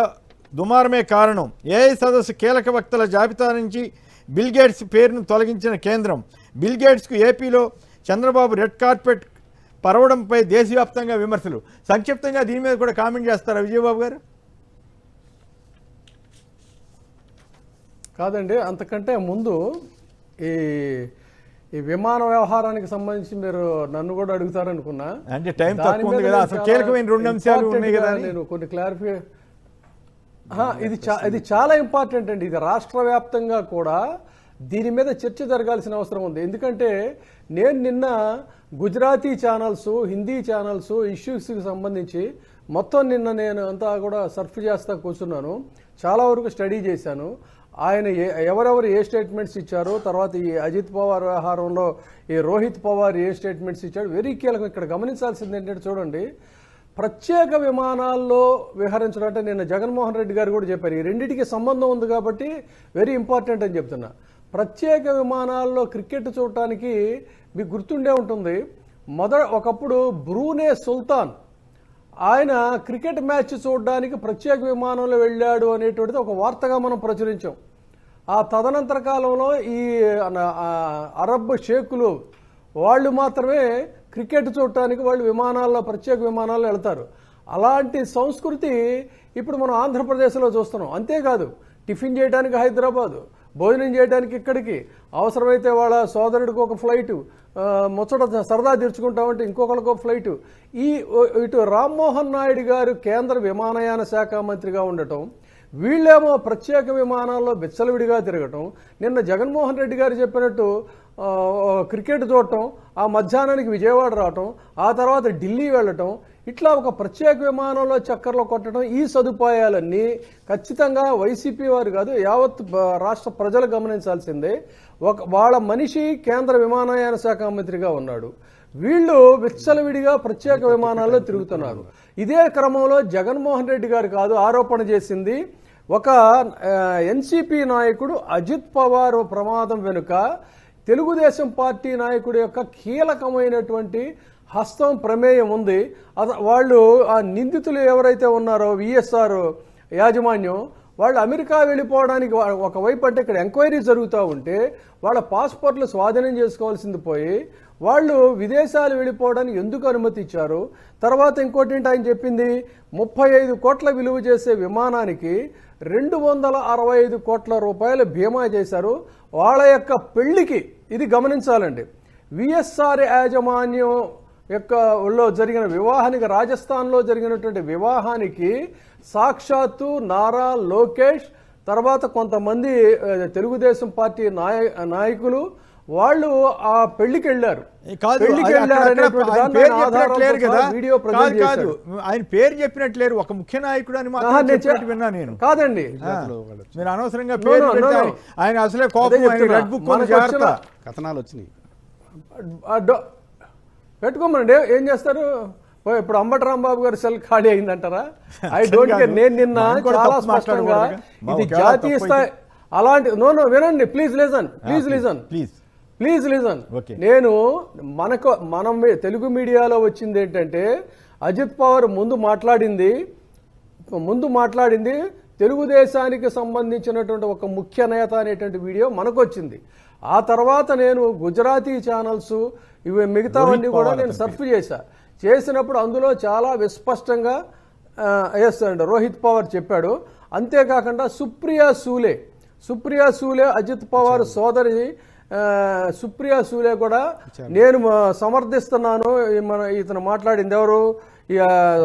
దుమారమే కారణం. ఏఐ సదస్సు కీలక వక్తల జాబితా నుంచి బిల్ గేట్స్ పేరును తొలగించిన కేంద్రం. బిల్ గేట్స్కు ఏపీలో చంద్రబాబు రెడ్ కార్పెట్ పరవడంపై దేశవ్యాప్తంగా విమర్శలు. సంక్షిప్తంగా దీని మీద కూడా కామెంట్ చేస్తారా విజయబాబు గారు? కాదండి, అంతకంటే ముందు ఈ విమాన వ్యవహారానికి సంబంధించి మీరు నన్ను కూడా అడుగుతారనుకున్నా. అంటే టైం తక్కువ ఉంది కదా, అసలు కీలకమైన రెండు అంశాలు ఉన్నాయి కదా, నేను కొన్ని క్లారిఫై. ఇది చాలా ఇంపార్టెంట్ అండి. ఇది రాష్ట్ర వ్యాప్తంగా కూడా దీని మీద చర్చ జరగాల్సిన అవసరం ఉంది. ఎందుకంటే నేను నిన్న గుజరాతీ ఛానల్స్, హిందీ ఛానల్స్ ఇష్యూస్కి సంబంధించి మొత్తం నిన్న నేను అంతా కూడా సర్ఫ్ చేస్తా కూర్చున్నాను. చాలా వరకు స్టడీ చేశాను. ఆయన ఎవరెవరు ఏ స్టేట్మెంట్స్ ఇచ్చారో, తర్వాత ఈ అజిత్ పవార్ వ్యవహారంలో ఈ రోహిత్ పవార్ ఏ స్టేట్మెంట్స్ ఇచ్చాడు, వెరీ కీలకం. ఇక్కడ గమనించాల్సింది ఏంటంటే, చూడండి, ప్రత్యేక విమానాల్లో విహరించడం అంటే నిన్న జగన్మోహన్ రెడ్డి గారు కూడా చెప్పారు, ఈ రెండింటికి సంబంధం ఉంది కాబట్టి వెరీ ఇంపార్టెంట్ అని చెప్తున్నా. ప్రత్యేక విమానాల్లో క్రికెట్ చూడటానికి మీకు గుర్తుండే ఉంటుంది, ఒకప్పుడు బ్రూనే సుల్తాన్ ఆయన క్రికెట్ మ్యాచ్ చూడడానికి ప్రత్యేక విమానంలో వెళ్ళాడు అనేటువంటిది ఒక వార్తగా మనం ప్రచురించాం. ఆ తదనంతర కాలంలో ఈ అరబ్ షేకులు వాళ్ళు మాత్రమే క్రికెట్ చూడటానికి వాళ్ళు విమానాల్లో, ప్రత్యేక విమానాల్లో వెళ్తారు. అలాంటి సంస్కృతి ఇప్పుడు మనం ఆంధ్రప్రదేశ్లో చూస్తున్నాం. అంతేకాదు, టిఫిన్ చేయడానికి హైదరాబాదు, భోజనం చేయడానికి ఇక్కడికి, అవసరమైతే వాళ్ళ సోదరుడికి ఒక ఫ్లైటు, ముచ్చట సరదా తీర్చుకుంటామంటే ఇంకొకరికి ఒక ఫ్లైటు. ఇటు రామ్మోహన్ నాయుడు గారు కేంద్ర విమానయాన శాఖ మంత్రిగా ఉండటం, వీళ్ళేమో ప్రత్యేక విమానాల్లో విచ్చలవిడిగా తిరగటం, నిన్న జగన్మోహన్ రెడ్డి గారు చెప్పినట్టు క్రికెట్ చూడటం, ఆ మధ్యాహ్నానికి విజయవాడ రావటం, ఆ తర్వాత ఢిల్లీ వెళ్ళటం, ఇట్లా ఒక ప్రత్యేక విమానంలో చక్కర్లు కొట్టడం, ఈ సదుపాయాలన్నీ ఖచ్చితంగా వైసీపీ వారు కాదు, యావత్ రాష్ట్ర ప్రజలు గమనించాల్సిందే. వాళ్ళ మనిషి కేంద్ర విమానయాన శాఖ మంత్రిగా ఉన్నాడు, వీళ్ళు విచ్చలవిడిగా ప్రత్యేక విమానాల్లో తిరుగుతున్నారు. ఇదే క్రమంలో జగన్మోహన్ రెడ్డి గారు కాదు ఆరోపణ చేసింది, ఒక ఎన్సీపీ నాయకుడు అజిత్ పవార్ ప్రమాదం వెనుక తెలుగుదేశం పార్టీ నాయకుడి యొక్క కీలకమైనటువంటి హస్తం, ప్రమేయం ఉంది. వాళ్ళు ఆ నిందితులు ఎవరైతే ఉన్నారో విఎస్ఆర్ యాజమాన్యం, వాళ్ళు అమెరికా వెళ్ళిపోవడానికి ఒకవైపు అంటే ఇక్కడ ఎంక్వైరీ జరుగుతూ ఉంటే వాళ్ళ పాస్పోర్ట్లు స్వాధీనం చేసుకోవాల్సింది పోయి వాళ్ళు విదేశాలు వెళ్ళిపోవడానికి ఎందుకు అనుమతి ఇచ్చారు? తర్వాత ఇంకోటి ఏంటి ఆయన చెప్పింది, 35 కోట్ల విలువ చేసే విమానానికి 265 కోట్ల రూపాయల బీమా చేశారు. వాళ్ళ యొక్క పెళ్లికి, ఇది గమనించాలండి, విఎస్ఆర్ యాజమాన్యం లో జరిగిన వివాహానికి, రాజస్థాన్లో జరిగినటువంటి వివాహానికి సాక్షాత్తు నారా లోకేష్, తర్వాత కొంతమంది తెలుగుదేశం పార్టీ నాయకులు వాళ్ళు ఆ పెళ్లికి వెళ్ళారు. ఆయన పేరు చెప్పినట్లేరు, ఒక ముఖ్య నాయకుడు అని మాత్రం విన్నా నేను. కాదండి, మీరు అనవసరంగా పేరు పెట్టారు. ఆయన అసలే కోపం, రెడ్ బుక్ కథనాలు వచ్చినాయి పెట్టుకోమండి, ఏం చేస్తారు? ఇప్పుడు అంబటి రాంబాబు గారి సెల్ ఖాళీ అయిందంటారా? I don't care. నేను నిన్న చాలా స్పష్టంగా ఇది జాతీయ స్థాయి అలాంటి వినండి, ప్లీజ్ లిజన్. నేను మనం తెలుగు మీడియాలో వచ్చింది ఏంటంటే, అజిత్ పవార్ ముందు మాట్లాడింది తెలుగుదేశానికి సంబంధించినటువంటి ఒక ముఖ్య నేత అనేటువంటి వీడియో మనకు వచ్చింది. ఆ తర్వాత నేను గుజరాతీ ఛానల్స్ ఇవి మిగతావన్నీ కూడా నేను సర్ఫ్ చేసినప్పుడు అందులో చాలా విస్పష్టంగా రోహిత్ పవార్ చెప్పాడు. అంతేకాకుండా సుప్రియా సూలే అజిత్ పవార్ సోదరి సుప్రియా సూలే కూడా నేను సమర్థిస్తున్నాను, ఇతను మాట్లాడింది ఎవరు,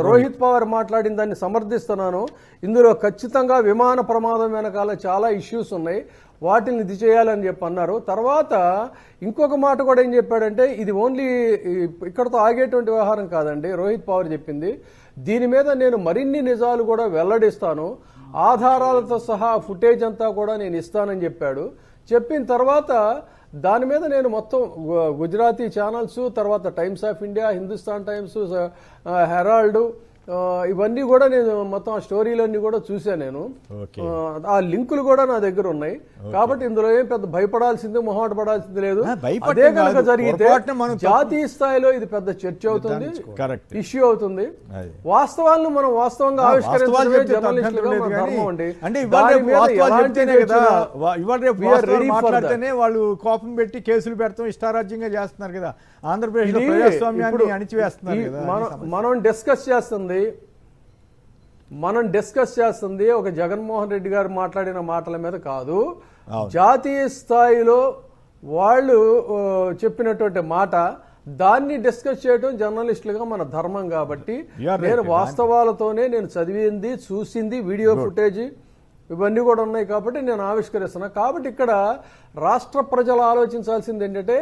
రోహిత్ పవార్ మాట్లాడిన దాన్ని సమర్థిస్తున్నాను. ఇందులో ఖచ్చితంగా విమాన ప్రమాదం వెనకాల చాలా ఇష్యూస్ ఉన్నాయి, వాటిని ఇది చేయాలని చెప్పి అన్నారు. తర్వాత ఇంకొక మాట కూడా ఏం చెప్పాడంటే, ఇది ఓన్లీ ఇక్కడతో ఆగేటువంటి వ్యవహారం కాదండి రోహిత్ పవార్ చెప్పింది, దీని మీద నేను మరిన్ని నిజాలు కూడా వెల్లడిస్తాను, ఆధారాలతో సహా ఫుటేజ్ అంతా కూడా నేను ఇస్తానని చెప్పాడు. చెప్పిన తర్వాత దాని మీద నేను మొత్తం గుజరాతీ ఛానల్స్, తర్వాత Times of India, Hindustan Times, Herald, ఇవన్నీ కూడా నేను మొత్తం ఆ స్టోరీలన్నీ కూడా చూశాను. నేను ఆ లింకులు కూడా నా దగ్గర ఉన్నాయి. కాబట్టి ఇందులో ఏం పెద్ద భయపడాల్సింది, మొహమాట పడాల్సింది లేదు. అదే కనుక జరిగితే జాతీయ స్థాయిలో ఇది పెద్ద చర్చ అవుతుంది, ఇష్యూ అవుతుంది. వాస్తవాలను మనం వాస్తవంగా ఆవిష్కరించడమే జర్నలిస్టులుగా మన ధర్మం అండి. మాట్లాడితేనే వాళ్ళు కోపం పెట్టి కేసులు పెడతాం, ఇష్టారాజ్యంగా చేస్తున్నారు కదా. ఆంధ్రప్రదేశ్ ప్రజాస్వామ్యాన్ని అణిచివేస్తున్నారు కదా. మనం డిస్కస్ చేస్తుంది ఒక జగన్మోహన్ రెడ్డి గారు మాట్లాడిన మాటల మీద కాదు, జాతీయ స్థాయిలో వాళ్ళు చెప్పినటువంటి మాట, దాన్ని డిస్కస్ చేయడం జర్నలిస్టులుగా మన ధర్మం. కాబట్టి నేను వాస్తవాలతోనే నేను చదివింది, చూసింది, వీడియో ఫుటేజ్ ఇవన్నీ కూడా ఉన్నాయి కాబట్టి నేను ఆవిష్కరిస్తున్నా. కాబట్టి ఇక్కడ రాష్ట్ర ప్రజలు ఆలోచించాల్సింది ఏంటంటే,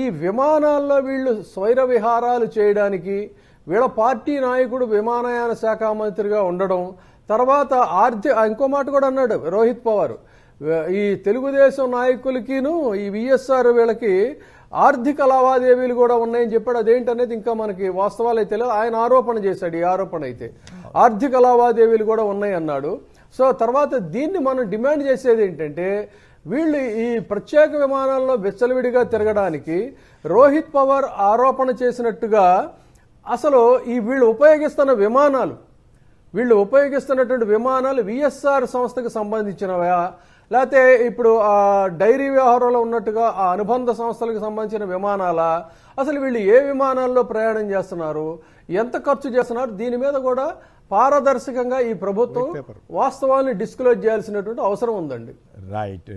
ఈ విమానాల్లో వీళ్ళు స్వైర విహారాలు చేయడానికి, వీళ్ళ పార్టీ నాయకుడు విమానయాన శాఖ మంత్రిగా ఉండడం, తర్వాత ఇంకో మాట కూడా అన్నాడు రోహిత్ పవార్, ఈ తెలుగుదేశం నాయకులకిను ఈ విఎస్ఆర్ వీళ్ళకి ఆర్థిక లావాదేవీలు కూడా ఉన్నాయని చెప్పాడు. అదేంటనేది ఇంకా మనకి వాస్తవాలు అయితే లేదు, ఆయన ఆరోపణ చేశాడు. ఈ ఆరోపణ అయితే ఆర్థిక లావాదేవీలు కూడా ఉన్నాయి అన్నాడు. సో తర్వాత దీన్ని మనం డిమాండ్ చేసేది ఏంటంటే, వీళ్ళు ఈ ప్రత్యేక విమానాల్లో విచ్చలవిడిగా తిరగడానికి రోహిత్ పవార్ ఆరోపణ చేసినట్టుగా అసలు వీళ్ళు ఉపయోగిస్తున్నటువంటి విమానాలు విఎస్ఆర్ సంస్థకు సంబంధించినవా, లేకపోతే ఇప్పుడు ఆ డైరీ వ్యవహారంలో ఉన్నట్టుగా ఆ అనుబంధ సంస్థలకు సంబంధించిన విమానాలా, అసలు వీళ్ళు ఏ విమానాల్లో ప్రయాణం చేస్తున్నారు, ఎంత ఖర్చు చేస్తున్నారు, దీని మీద కూడా పారదర్శకంగా ఈ ప్రభుత్వం వాస్తవాన్ని డిస్క్లోజ్ చేయాల్సినటువంటి అవసరం ఉందండి. రైట్,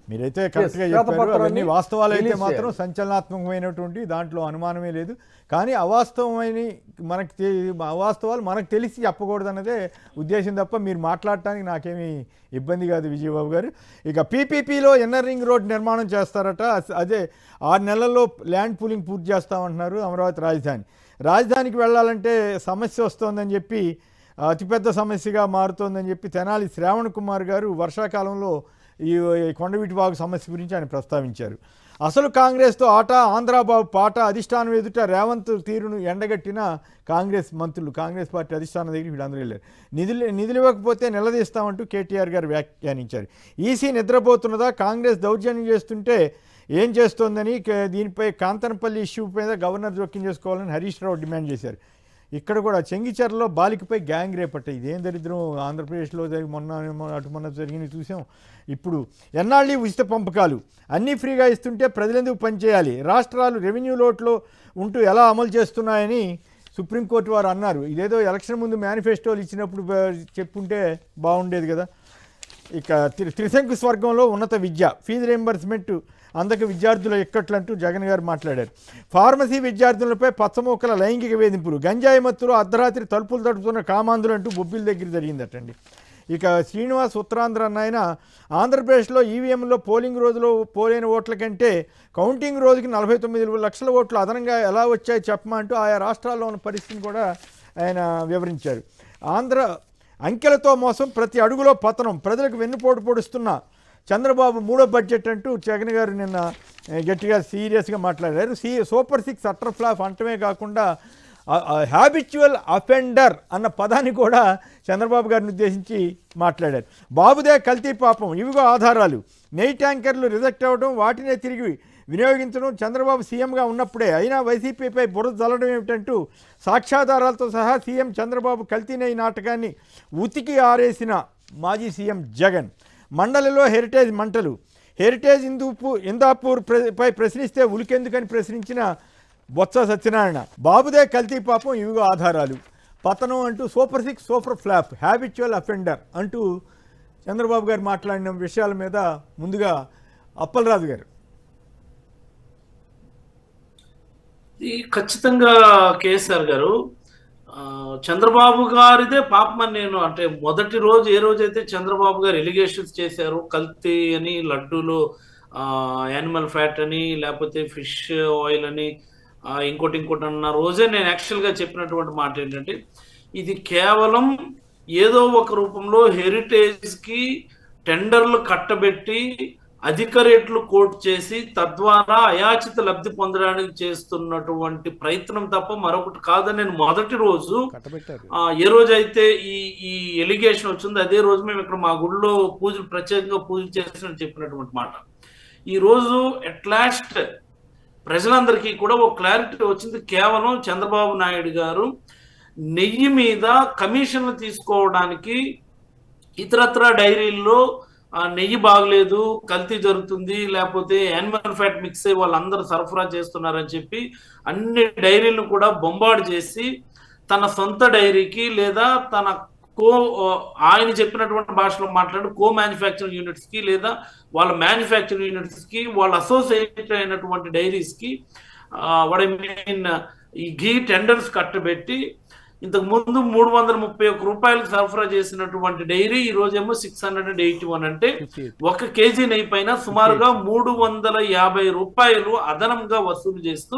మీరైతే కరెక్ట్గా చెప్పారు. అవన్నీ వాస్తవాలు అయితే మాత్రం సంచలనాత్మకమైనటువంటి, దాంట్లో అనుమానమే లేదు. కానీ అవాస్తవాలు మనకు తెలిసి చెప్పకూడదు అన్నదే ఉద్దేశం తప్ప మీరు మాట్లాడటానికి నాకేమీ ఇబ్బంది కాదు విజయబాబు గారు. ఇక పీపీపీలో ఇన్నర్ రింగ్ రోడ్ నిర్మాణం చేస్తారట. అదే 6 నెలల్లో ల్యాండ్ పూలింగ్ పూర్తి చేస్తామంటున్నారు. అమరావతి రాజధానికి వెళ్ళాలంటే సమస్య వస్తోందని చెప్పి, అతిపెద్ద సమస్యగా మారుతోందని చెప్పి తెనాలి శ్రావణ్ కుమార్ గారు వర్షాకాలంలో ఈ కొండవీటి వాగు సమస్య గురించి ఆయన ప్రస్తావించారు. అసలు కాంగ్రెస్తో ఆట, ఆంధ్రాబాబు పాట, అధిష్టానం ఎదుట రేవంత్ తీరును ఎండగట్టిన కాంగ్రెస్ మంత్రులు, కాంగ్రెస్ పార్టీ అధిష్టానం దగ్గర వీళ్ళందరూ వెళ్ళారు. నిధులు ఇవ్వకపోతే నిలదీస్తామంటూ కేటీఆర్ గారు వ్యాఖ్యానించారు. ఈసీ నిద్రపోతున్నదా, కాంగ్రెస్ దౌర్జన్యం చేస్తుంటే ఏం చేస్తోందని, దీనిపై కాంతనపల్లి ఇష్యూ మీద గవర్నర్ జోక్యం చేసుకోవాలని హరీష్ రావు డిమాండ్ చేశారు. ఇక్కడ కూడా చెంగిచెర్లలో బాలికపై గ్యాంగ్ రేపట్ట. ఇదేం దరిద్రం, ఆంధ్రప్రదేశ్లో మొన్న జరిగినవి చూసాం. ఇప్పుడు ఎన్నాళ్ళు ఉచిత పంపకాలు అన్నీ ఫ్రీగా ఇస్తుంటే ప్రజలెందుకు పనిచేయాలి, రాష్ట్రాలు రెవెన్యూ లోట్లో ఉంటూ ఎలా అమలు చేస్తున్నాయని సుప్రీంకోర్టు వారు అన్నారు. ఇదేదో ఎలక్షన్ ముందు మేనిఫెస్టోలు ఇచ్చినప్పుడు చెప్పుంటే బాగుండేది కదా. ఇక త్రిశంకు స్వర్గంలో ఉన్నత విద్య, ఫీజు రీయింబర్స్మెంట్ అందక విద్యార్థుల ఎక్కట్లంటూ జగన్ గారు మాట్లాడారు. ఫార్మసీ విద్యార్థులపై పచ్చమూకల లైంగిక వేధింపులు, గంజాయి మత్తులో అర్ధరాత్రి తలుపులు తడుపుతున్న కామాంధులు అంటూ బొబ్బిల దగ్గర జరిగిందటండి. ఇక శ్రీనివాస్ ఉత్తరాంధ్ర అన్న ఆంధ్రప్రదేశ్లో ఈవీఎంలో పోలింగ్ రోజులో పోలైన ఓట్ల కంటే కౌంటింగ్ రోజుకి 49 లక్షల ఓట్లు అదనంగా ఎలా వచ్చాయో చెప్పమంటూ ఆయా రాష్ట్రాల్లో ఉన్న పరిస్థితిని కూడా ఆయన వివరించారు. ఆంధ్ర అంకెలతో మోసం, ప్రతి అడుగులో పతనం, ప్రజలకు వెన్నుపోటు పొడుస్తున్న చంద్రబాబు మూడో బడ్జెట్ అంటూ జగన్ గారు నిన్న గట్టిగా సీరియస్గా మాట్లాడారు. సూపర్ 6 అటర్ ఫ్లాప్ అంటమే కాకుండా హ్యాబిచువల్ అఫెండర్ అన్న పదాన్ని కూడా చంద్రబాబు గారిని ఉద్దేశించి మాట్లాడారు. బాబుదే కల్తీ పాపం, ఇవిగో ఆధారాలు, నెయ్యి ట్యాంకర్లు రిజెక్ట్ అవ్వడం, వాటినే తిరిగి వినియోగించడం చంద్రబాబు సీఎంగా ఉన్నప్పుడే, అయినా వైసీపీపై బురద చల్లడం ఏమిటంటూ సాక్ష్యాధారాలతో సహా సీఎం చంద్రబాబు కల్తీ నెయ్యి నాటకాన్ని ఉతికి ఆరేసిన మాజీ సీఎం జగన్. మండలిలో హెరిటేజ్ మంటలు, హెరిటేజ్ ఇందాపూర్ పై ప్రశ్నిస్తే ఉలికెందుకని ప్రశ్నించిన బొత్స సత్యనారాయణ. బాబుదే కల్తీ పాపం, ఇవిగో ఆధారాలు, పతనం అంటూ super 6 super flop, habitual offender అంటూ చంద్రబాబు గారు మాట్లాడిన విషయాల మీద ముందుగా అప్పలరాజు గారు. ఖచ్చితంగా కేసీఆర్ గారు, చంద్రబాబు గారిదే పాపమని నేను, అంటే మొదటి రోజు ఏ రోజైతే చంద్రబాబు గారు ఎలిగేషన్స్ చేశారు, కల్తీ అని, లడ్డూలో యానిమల్ ఫ్యాట్ అని, లేకపోతే ఫిష్ ఆయిల్ అని, ఇంకోటి అన్న రోజే నేను యాక్చువల్గా చెప్పినటువంటి మాట ఏంటంటే, ఇది కేవలం ఏదో ఒక రూపంలో హెరిటేజ్కి టెండర్లు కట్టబెట్టి అధిక రేట్లు కోట్ చేసి తద్వారా అయాచిత లబ్ధి పొందడానికి చేస్తున్నటువంటి ప్రయత్నం తప్ప మరొకటి కాదని నేను మొదటి రోజు ఏ రోజైతే ఈ ఎలిగేషన్ వచ్చిందో అదే రోజు మేము ఇక్కడ మా గుడిలో పూజలు ప్రత్యేకంగా పూజలు చేస్తున్నట్టు చెప్పినటువంటి మాట. ఈ రోజు ఎట్ లాస్ట్ ప్రజలందరికీ కూడా ఒక క్లారిటీ వచ్చింది. కేవలం చంద్రబాబు నాయుడు గారు నెయ్యి మీద కమిషన్లు తీసుకోవడానికి ఇతరత్ర డైరీల్లో నెయ్యి బాగలేదు, కల్తీ జరుగుతుంది, లేకపోతే యానిమల్ ఫ్యాట్ మిక్స్ అయ్యి వాళ్ళందరూ సరఫరా చేస్తున్నారని చెప్పి అన్ని డైరీలను కూడా బొంబార్డు చేసి తన సొంత డైరీకి లేదా తన ఆయన చెప్పినటువంటి భాషలో మాట్లాడి కో మ్యానుఫ్యాక్చరింగ్ యూనిట్స్కి లేదా వాళ్ళ మ్యానుఫ్యాక్చరింగ్ యూనిట్స్కి వాళ్ళ అసోసియేట్ అయినటువంటి డైరీస్కి వాట్ ఐ మీన్ ఈ ఘీ టెండర్స్ కట్టబెట్టి ఇంతకు ముందు 331 రూపాయలకు సరఫరా చేసినటువంటి డైరీ ఈ రోజేమో 681, అంటే 1 కేజీ నెయ్యి పైన సుమారుగా 350 రూపాయలు అదనంగా వసూలు చేస్తూ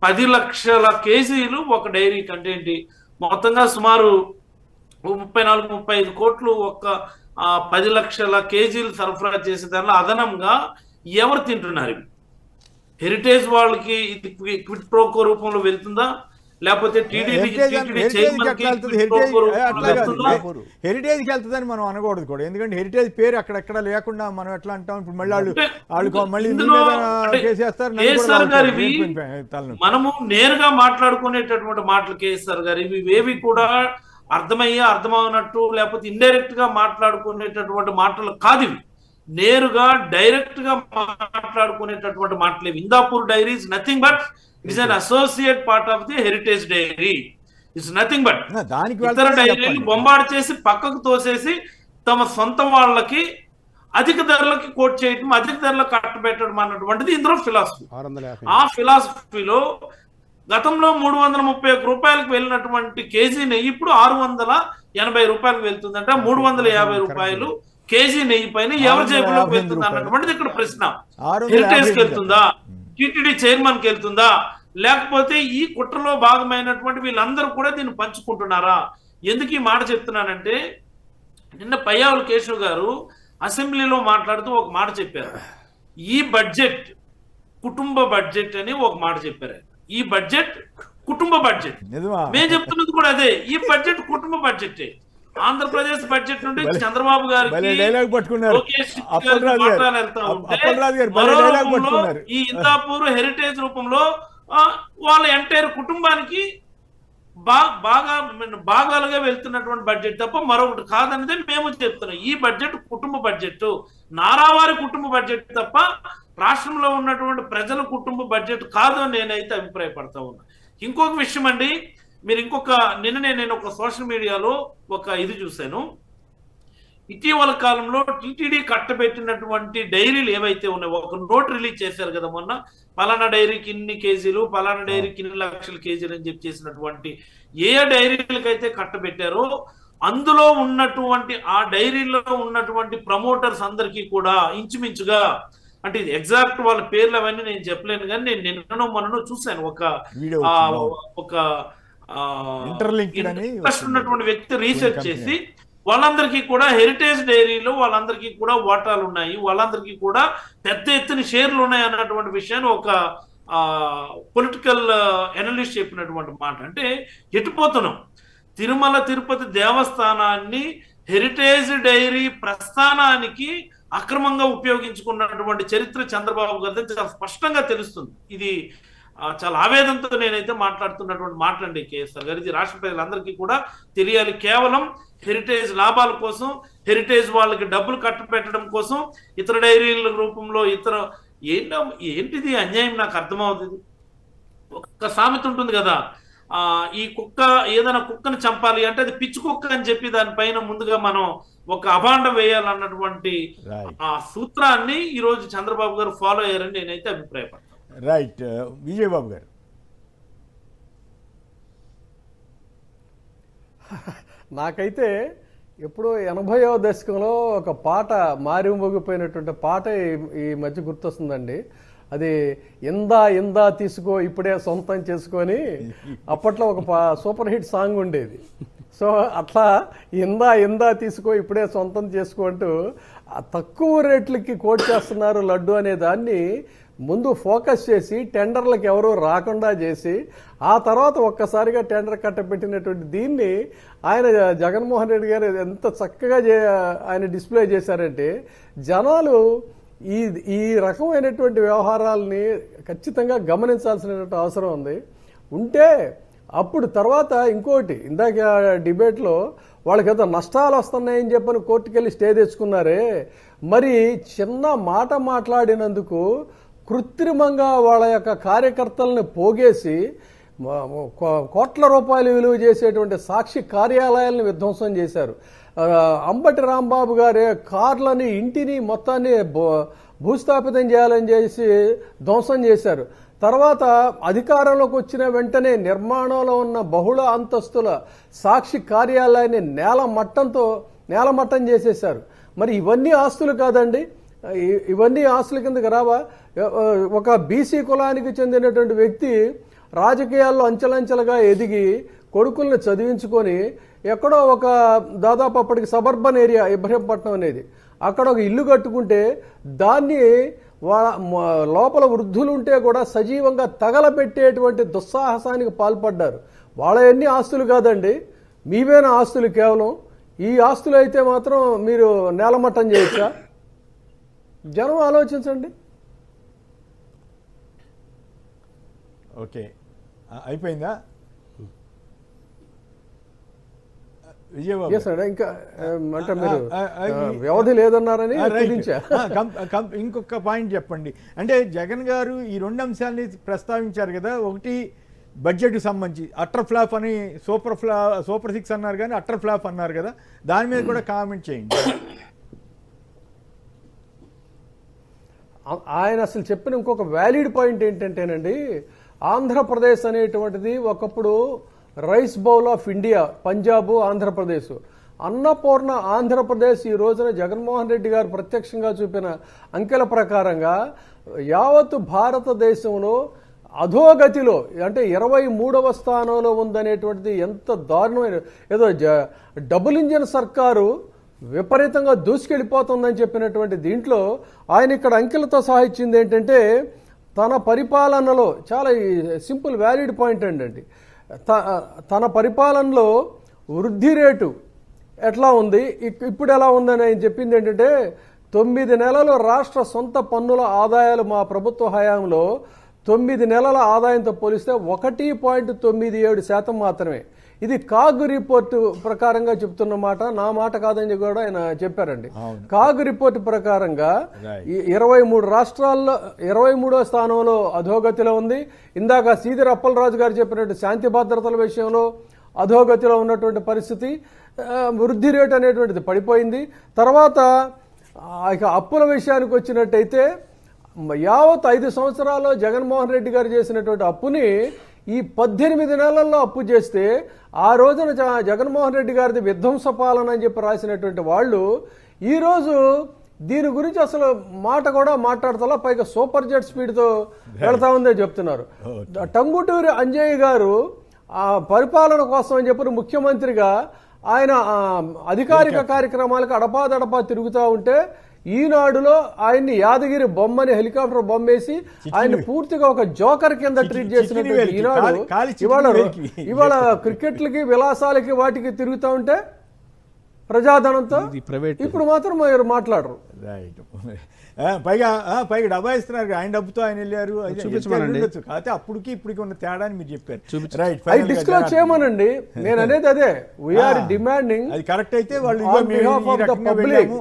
10 లక్షల కేజీలు ఒక డైరీ కంటేంటి మొత్తంగా సుమారు 34-35 కోట్లు ఒక 10 లక్షల కేజీలు సరఫరా చేసే దానిలో అదనంగా ఎవరు తింటున్నారు? హెరిటేజ్ వాళ్ళకి ఇది క్విట్ ప్రోకో రూపంలో వెళ్తుందా, లేకపోతే హెరిటేజ్కి వెళ్తుందని మనం అనకూడదు కూడా, ఎందుకంటే హెరిటేజ్ పేరు అక్కడెక్కడ లేకుండా మనం ఎట్లా అంటాం. ఇప్పుడు మళ్ళీ మనము నేరుగా మాట్లాడుకునేటటువంటి మాటలు కేసీఆర్ గారు ఇవేవి కూడా అర్థమవునట్టు లేకపోతే ఇండైరెక్ట్ గా మాట్లాడుకునేటటువంటి మాటలు కాదు ఇవి. నేరుగా డైరెక్ట్ గా మాట్లాడుకునేటటువంటి మాటలేవి. Indapur dairy is nothing but it's an associate part of the heritage dairy. It's nothing but దానికి ఇతర వెళ్తానే డైరీలు చెప్పండి. బొంబాటు చేసి పక్కకు తోసేసి తమ సొంత వాళ్ళకి అధిక ధరలకి కోట్ చేయటం, అధిక ధరలకు కట్టబెట్టడం అన్నటువంటిది ఇందులో ఫిలాసఫీ. 650. ఆ ఫిలాసఫీలో గతంలో 331 రూపాయలకు వెళ్ళినటువంటి కేజీ నెయ్యి ఇప్పుడు 680 రూపాయలకు వెళ్తుందంట. 350 రూపాయలు కేజీ నెయ్యి పైన ఎవరి జేబులోకి వెళ్తుంది అన్నటువంటిది ఇక్కడ ప్రశ్న. 650 హెరిటేజ్ కి వెళ్తుందా, టిటిడి చైర్మన్ కి వెళ్తుందా, లేకపోతే ఈ కుట్రలో భాగమైనటువంటి వీళ్ళందరూ కూడా దీన్ని పంచుకుంటున్నారా? ఎందుకు ఈ మాట చెప్తున్నానంటే, నిన్న పయ్యావుల కేశవ్ గారు అసెంబ్లీలో మాట్లాడుతూ ఒక మాట చెప్పారు. ఈ బడ్జెట్ కుటుంబ బడ్జెట్ అని ఒక మాట చెప్పారు. ఈ బడ్జెట్ కుటుంబ బడ్జెట్. నిజమా? మేము చెప్తున్నది కూడా అదే, ఈ బడ్జెట్ కుటుంబ బడ్జెట్. ఆంధ్రప్రదేశ్ బడ్జెట్ నుండి చంద్రబాబు భలే డైలాగ్ పట్టుకున్నారు. అప్పలరాజు గారు భలే డైలాగ్ పట్టుకున్నారు. ఈ ఇందాపూర్ హెరిటేజ్ రూపంలో వాళ్ళ ఎంటైర్ కుటుంబానికి భాగాలుగా వెళ్తున్నటువంటి బడ్జెట్ తప్ప మరొకటి కాదనేది మేము చెప్తున్నాం. ఈ బడ్జెట్ కుటుంబ బడ్జెట్, నారావారి కుటుంబ బడ్జెట్ తప్ప రాష్ట్రంలో ఉన్నటువంటి ప్రజల కుటుంబ బడ్జెట్ కాదు అని నేనైతే అభిప్రాయపడతా ఉన్నా. ఇంకొక విషయం అండి, మీరు నిన్ననే నేను ఒక సోషల్ మీడియాలో ఒక ఇది చూశాను. ఇటీవల కాలంలో టీటీడీ కట్టబెట్టినటువంటి డైరీలు ఏవైతే ఉన్నాయో, ఒక నోట్ రిలీజ్ చేశారు కదా మొన్న, పలానా డైరీకి ఇన్ని కేజీలు, పలానా డైరీకి ఇన్ని లక్షల కేజీలు అని చెప్పి చేసినటువంటి ఏ డైరీలకైతే కట్టబెట్టారో అందులో ఉన్నటువంటి ఆ డైరీలో ఉన్నటువంటి ప్రమోటర్స్ అందరికీ కూడా ఇంచుమించుగా, అంటే ఇది ఎగ్జాక్ట్ వాళ్ళ పేర్లు అవన్నీ నేను చెప్పలేను, కానీ నేను నిన్ననో మొన్ననో చూశాను. ఒక ఇంట్రెస్ట్ ఉన్నటువంటి వ్యక్తి రీసెర్చ్ చేసి వాళ్ళందరికీ కూడా హెరిటేజ్ డైరీలో వాళ్ళందరికీ కూడా వాటాలు ఉన్నాయి, వాళ్ళందరికీ కూడా పెద్ద ఎత్తున షేర్లు ఉన్నాయి అన్నటువంటి విషయాన్ని ఒక పొలిటికల్ ఎనలిస్ట్ చెప్పినటువంటి మాట. అంటే ఎటుపోతున్నాం? తిరుమల తిరుపతి దేవస్థానాన్ని హెరిటేజ్ డైరీ ప్రస్థానానికి అక్రమంగా ఉపయోగించుకున్నటువంటి చరిత్ర చంద్రబాబు గారి చాలా స్పష్టంగా తెలుస్తుంది. ఇది చాలా ఆవేదనతో నేనైతే మాట్లాడుతున్నటువంటి మాటలండి కేఎస్ఆర్ గారు. ఇది రాష్ట్ర ప్రజలందరికీ కూడా తెలియాలి. కేవలం హెరిటేజ్ లాభాల కోసం, హెరిటేజ్ వాళ్ళకి డబ్బులు కట్టపెట్టడం కోసం ఇతర డైరీల రూపంలో ఏంటిది అన్యాయం నాకు అర్థమవుతుంది. ఒక సామెత ఉంటుంది కదా, ఈ కుక్క ఏదైనా కుక్కను చంపాలి అంటే అది పిచ్చి కుక్క అని చెప్పి దానిపైన ముందుగా మనం ఒక అభాండం వేయాలన్నటువంటి ఆ సూత్రాన్ని ఈ రోజు చంద్రబాబు గారు ఫాలో అయ్యారని నేనైతే అభిప్రాయపడతాను. రైట్. విజయబాబు గారు. నాకైతే ఎప్పుడో 80వ దశకంలో ఒక పాట మారిమోగిపోయినటువంటి పాట ఈ మధ్య గుర్తొస్తుందండి. అది ఇందా తీసుకో ఇప్పుడే సొంతం చేసుకొని, అప్పట్లో ఒక సూపర్ హిట్ సాంగ్ ఉండేది. సో అట్లా ఇందా తీసుకో ఇప్పుడే సొంతం చేసుకో అంటూ తక్కువ రేట్లకి కోట్ చేస్తున్నారు లడ్డు అనే దాన్ని ముందు ఫోకస్ చేసి టెండర్లకు ఎవరూ రాకుండా చేసి ఆ తర్వాత ఒక్కసారిగా టెండర్ కట్టబెట్టినటువంటి దీన్ని ఆయన జగన్మోహన్ రెడ్డి గారు ఎంత చక్కగా ఆయన డిస్ప్లే చేశారంటే జనాలు ఈ రకమైనటువంటి వ్యవహారాలని ఖచ్చితంగా గమనించాల్సినటువంటి అవసరం ఉంది. ఉంటే అప్పుడు తర్వాత ఇంకోటి, ఇందాక డిబేట్లో వాళ్ళకి ఏదో నష్టాలు వస్తున్నాయని చెప్పని కోర్టుకెళ్ళి స్టే తెచ్చుకున్నారే, మరి చిన్న మాట మాట్లాడినందుకు కృత్రిమంగా వాళ్ళ యొక్క కార్యకర్తలను పోగేసి కోట్ల రూపాయలు విలువ చేసేటువంటి సాక్షి కార్యాలయాలను విధ్వంసం చేశారు. అంబటి రాంబాబు గారి కార్లని, ఇంటిని మొత్తాన్ని భూస్థాపితం చేయాలని చేసి ధ్వంసం చేశారు. తర్వాత అధికారంలోకి వచ్చిన వెంటనే నిర్మాణంలో ఉన్న బహుళ అంతస్తుల సాక్షి కార్యాలయాన్ని నేలమట్టం చేసేశారు. మరి ఇవన్నీ ఆస్తులు కాదండి? ఇవన్నీ ఆస్తుల కిందకి రావా? ఒక బీసీ కులానికి చెందినటువంటి వ్యక్తి రాజకీయాల్లో అంచెలంచెలుగా ఎదిగి కొడుకుల్ని చదివించుకొని ఎక్కడో ఒక దాదాపు అప్పటికి సబర్బన్ ఏరియా ఇబ్రహీంపట్నం అనేది, అక్కడ ఒక ఇల్లు కట్టుకుంటే దాన్ని లోపల వృద్ధులు ఉంటే కూడా సజీవంగా తగలబెట్టేటువంటి దుస్సాహసానికి పాల్పడ్డారు. వాళ్ళ ఎన్ని ఆస్తులు కాదండి, మీవేనా ఆస్తులు కేవలం? ఈ ఆస్తులు అయితే మాత్రం మీరు నేలమట్టం చేయొచ్చా? జనం ఆలోచించండి. ఓకే, అయిపోయిందా? విజయబాబు ఎస్ అండి. ఇంకా అంటే మీరు ఈ- వ్యవధి లేదన్నారని రైట్. తెలియచా? ఇంకొక పాయింట్ చెప్పండి. అంటే జగన్ గారు ఈ 2 అంశాలని ప్రస్తావించారు కదా. ఒకటి బడ్జెట్కి సంబంధించి అట్టర్ ఫ్లాప్ అని సూపర్ 6 అన్నారు కానీ అట్టర్ ఫ్లాప్ అన్నారు కదా, దాని మీద కూడా కామెంట్ చేయండి. ఆయన అసలు చెప్పిన ఇంకొక వ్యాలిడ్ పాయింట్ ఏంటంటేనండి, ఆంధ్రప్రదేశ్ అనేటువంటిది ఒకప్పుడు rice bowl of India, Punjab, Andhra Pradesh. Annapurna Andhra Pradesh ఈ రోజున జగన్మోహన్ రెడ్డి గారు ప్రత్యక్షంగా చూపిన అంకెల ప్రకారంగా యావత్తు భారతదేశంలో అధోగతిలో, అంటే 23వ స్థానంలో ఉందనేటువంటిది ఎంత దారుణమైన, ఏదో డబుల్ ఇంజిన్ సర్కారు విపరీతంగా దూసుకెళ్ళిపోతుందని చెప్పినటువంటి దీంట్లో ఆయన ఇక్కడ అంకెలతో సహా ఇచ్చింది ఏంటంటే, తన పరిపాలనలో చాలా సింపుల్ వ్యాలిడ్ పాయింట్ అండి, తన పరిపాలనలో వృద్ధి రేటు ఎట్లా ఉంది, ఇప్పుడు ఎలా ఉందని ఆయన చెప్పింది ఏంటంటే, 9 నెలలు రాష్ట్ర సొంత పన్నుల ఆదాయాలు మా ప్రభుత్వ హయాంలో 9 నెలల ఆదాయంతో పోలిస్తే 1.97% మాత్రమే. ఇది కాగ్ రిపోర్టు ప్రకారంగా చెప్తున్న మాట, నా మాట కాదని కూడా ఆయన చెప్పారండి. కాగ్ రిపోర్టు ప్రకారంగా 23 రాష్ట్రాల్లో 23వ స్థానంలో అధోగతిలో ఉంది. ఇందాక సీదిరి అప్పలరాజు గారు చెప్పినట్టు శాంతి భద్రతల విషయంలో అధోగతిలో ఉన్నటువంటి పరిస్థితి, వృద్ధి రేటు అనేటువంటిది పడిపోయింది. తర్వాత ఇక అప్పుల విషయానికి వచ్చినట్టయితే యావత్ 5 సంవత్సరాల్లో జగన్మోహన్ రెడ్డి గారు చేసినటువంటి అప్పుని ఈ 18 నెలల్లో అప్పు చేస్తే, ఆ రోజున జగన్మోహన్ రెడ్డి గారిది విధ్వంస పాలన అని చెప్పి రాసినటువంటి వాళ్ళు ఈరోజు దీని గురించి అసలు మాట కూడా మాట్లాడతా, పైగా సూపర్ జెట్ స్పీడ్తో వెళ్తా ఉందని చెప్తున్నారు. టంగుటూరి అంజయ్య గారు ఆ పరిపాలన కోసం అని చెప్పిన ముఖ్యమంత్రిగా ఆయన అధికారిక కార్యక్రమాలకు అడపాదడపా తిరుగుతూ ఉంటే, ఈనాడులో ఆయన్ని యాదగిరి బొమ్మని హెలికాప్టర్ బొమ్మేసి ఆయన పూర్తిగా ఒక జోకర్ కింద ట్రీట్ చేసినట్టు ఈనాడు ఇవాళ క్రికెట్లకి విలాసాలకి వాటికి తిరుగుతూ ఉంటే ప్రజాధనంతో, ఇప్పుడు మాత్రం మీరు మాట్లాడరు. రైట్. పైగా డబ్బా ఇస్తున్నారు, ఆయన డబ్బుతో ఆయన వెళ్ళారు. కాకపోతే అప్పటికి ఇప్పటికి ఉన్న తేడాని మీరు చెప్పారు. రైట్. అది డిస్క్లోజ్ చేయమనండి. నేను అనేది అదే, వీఆర్ డిమాండింగ్ అది కరెక్ట్ అయితే వాళ్ళు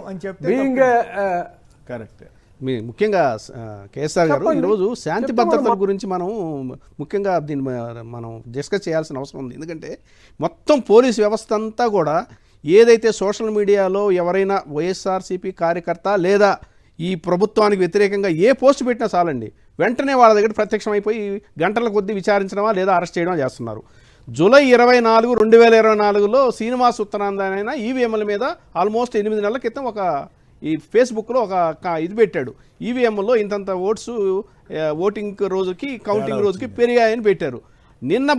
అని చెప్తే కరెక్ట్. ముఖ్యంగా కేఎస్ఆర్ గారు ఈరోజు శాంతి భద్రతల గురించి మనం ముఖ్యంగా దీన్ని మనం డిస్కస్ చేయాల్సిన అవసరం ఉంది. ఎందుకంటే మొత్తం పోలీస్ వ్యవస్థ అంతా కూడా ఏదైతే సోషల్ మీడియాలో ఎవరైనా వైఎస్ఆర్సీపీ కార్యకర్త లేదా ఈ ప్రభుత్వానికి వ్యతిరేకంగా ఏ పోస్ట్ పెట్టినా చాలండి, వెంటనే వాళ్ళ దగ్గర ప్రత్యక్షం అయిపోయి గంటల కొద్దీ విచారించడమా లేదా అరెస్ట్ చేయడం చేస్తున్నారు. జూలై 24, 2024లో శ్రీనివాస్ ఉత్తరాంధ్ర ఈవీఎంల మీద ఆల్మోస్ట్ 8 నెలల క్రితం ఒక ఈ ఫేస్బుక్లో ఒక ఇది పెట్టాడు. ఈవీఎంలో ఇంతంత ఓట్స్ ఓటింగ్ రోజుకి కౌంటింగ్ రోజుకి పెరిగాయని పెట్టారు. నిన్న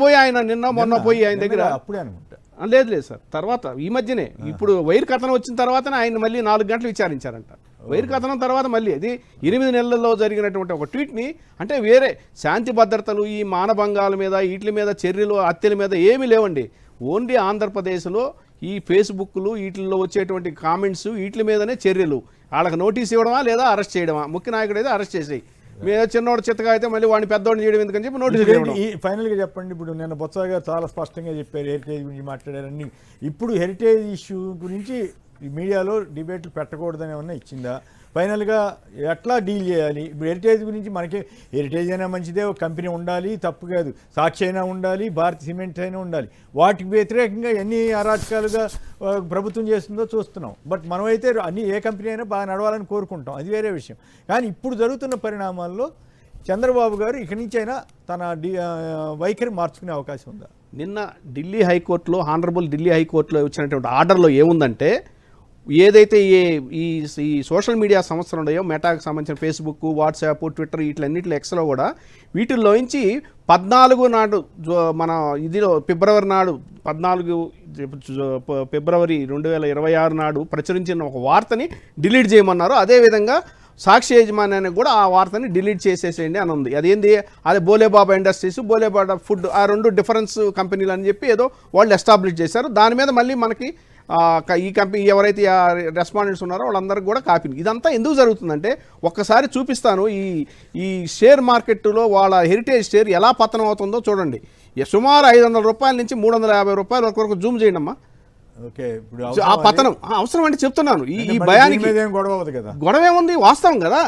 మొన్న పోయి ఆయన దగ్గర అప్పుడే అనుకుంటా, లేదు సార్, తర్వాత ఈ మధ్యనే ఇప్పుడు వైర్ కథనం వచ్చిన తర్వాతనే ఆయన మళ్ళీ 4 గంటలు విచారించారంట. వైర్ కథనం తర్వాత మళ్ళీ అది 8 నెలల్లో జరిగినటువంటి ఒక ట్వీట్ని, అంటే వేరే శాంతి భద్రతలు ఈ మానభంగాల మీద వీటి మీద చర్యలు హత్యల మీద ఏమీ లేవండి. ఓన్లీ ఆంధ్రప్రదేశ్లో ఈ ఫేస్బుక్లు వీటిల్లో వచ్చేటువంటి కామెంట్స్ వీటి మీదనే చర్యలు. వాళ్ళకి నోటీస్ ఇవ్వడమా లేదా అరెస్ట్ చేయడమా, ముఖ్య నాయకుడు అయితే అరెస్ట్ చేసేయి, మీద చిన్నవాడు చిత్తగా అయితే మళ్ళీ వాడిని పెద్దవాడిని చేయడం ఎందుకని చెప్పి నోటీస్ ఇవ్వడం. ఫైనల్గా చెప్పండి, ఇప్పుడు నేను బొత్స గారు చాలా స్పష్టంగా చెప్పారు, హెరిటేజ్ గురించి మాట్లాడారని. ఇప్పుడు హెరిటేజ్ ఇష్యూ గురించి మీడియాలో డిబేట్లు పెట్టకూడదని ఏమన్నా ఇచ్చిందా? ఫైనల్గా ఎట్లా డీల్ చేయాలి? ఇప్పుడు హెరిటేజ్ గురించి మనకి హెరిటేజ్ అయినా మంచిదే, ఒక కంపెనీ ఉండాలి, తప్పు కాదు, సాక్షి అయినా ఉండాలి, భారత్ సిమెంట్ అయినా ఉండాలి. వాటికి వ్యతిరేకంగా ఎన్ని అరాచకాలుగా ప్రభుత్వం చేస్తుందో చూస్తున్నాం. బట్ మనమైతే ఏ కంపెనీ అయినా బాగా నడవాలని కోరుకుంటాం, అది వేరే విషయం. కానీ ఇప్పుడు జరుగుతున్న పరిణామాల్లో చంద్రబాబు గారు ఇక్కడి నుంచి అయినా తన వైఖరి మార్చుకునే అవకాశం ఉందా? నిన్న ఢిల్లీ హైకోర్టులో, హానరబుల్ ఢిల్లీ హైకోర్టులో వచ్చినటువంటి ఆర్డర్లో ఏముందంటే, ఏదైతే ఈ సోషల్ మీడియా సంస్థలు ఉన్నాయో, మెటాకు సంబంధించిన ఫేస్బుక్, వాట్సాప్, ట్విట్టర్ వీటిలన్నింటిలో ఎక్స్లో కూడా వీటిల్లోంచి 14 నాడు మన ఇదిలో ఫిబ్రవరి నాడు 14 ఫిబ్రవరి 2026 నాడు ప్రచురించిన ఒక వార్తని డిలీట్ చేయమన్నారు. అదేవిధంగా సాక్షి యాజమాన్యానికి కూడా ఆ వార్తని డిలీట్ చేసేసేయండి అని ఉంది. అదేంది, అదే బోలేబాబా ఇండస్ట్రీస్, బోలేబాబా ఫుడ్, ఆ 2 డిఫరెన్స్ కంపెనీలు అని చెప్పి ఏదో వాళ్ళు ఎస్టాబ్లిష్ చేశారు. దాని మీద మళ్ళీ మనకి ఈ కంపెనీ ఎవరైతే రెస్పాండెంట్స్ ఉన్నారో వాళ్ళందరికీ కూడా కాపీలు. ఇదంతా ఎందుకు జరుగుతుందంటే, ఒక్కసారి చూపిస్తాను ఈ షేర్ మార్కెట్లో వాళ్ళ హెరిటేజ్ షేర్ ఎలా పతనం అవుతుందో చూడండి. సుమారు 500 రూపాయల నుంచి 350 రూపాయల వరకు జూమ్ చేయండి అమ్మా. ఓకే ఇప్పుడు ఆ పతనం అవసరం అంటే చెప్తున్నాను. ఈ మళ్ళీ భయానికి దీని మీద ఏం గొడవ అవ్వదు కదా. గొడవ ఏముంది, వాస్తవం కదా.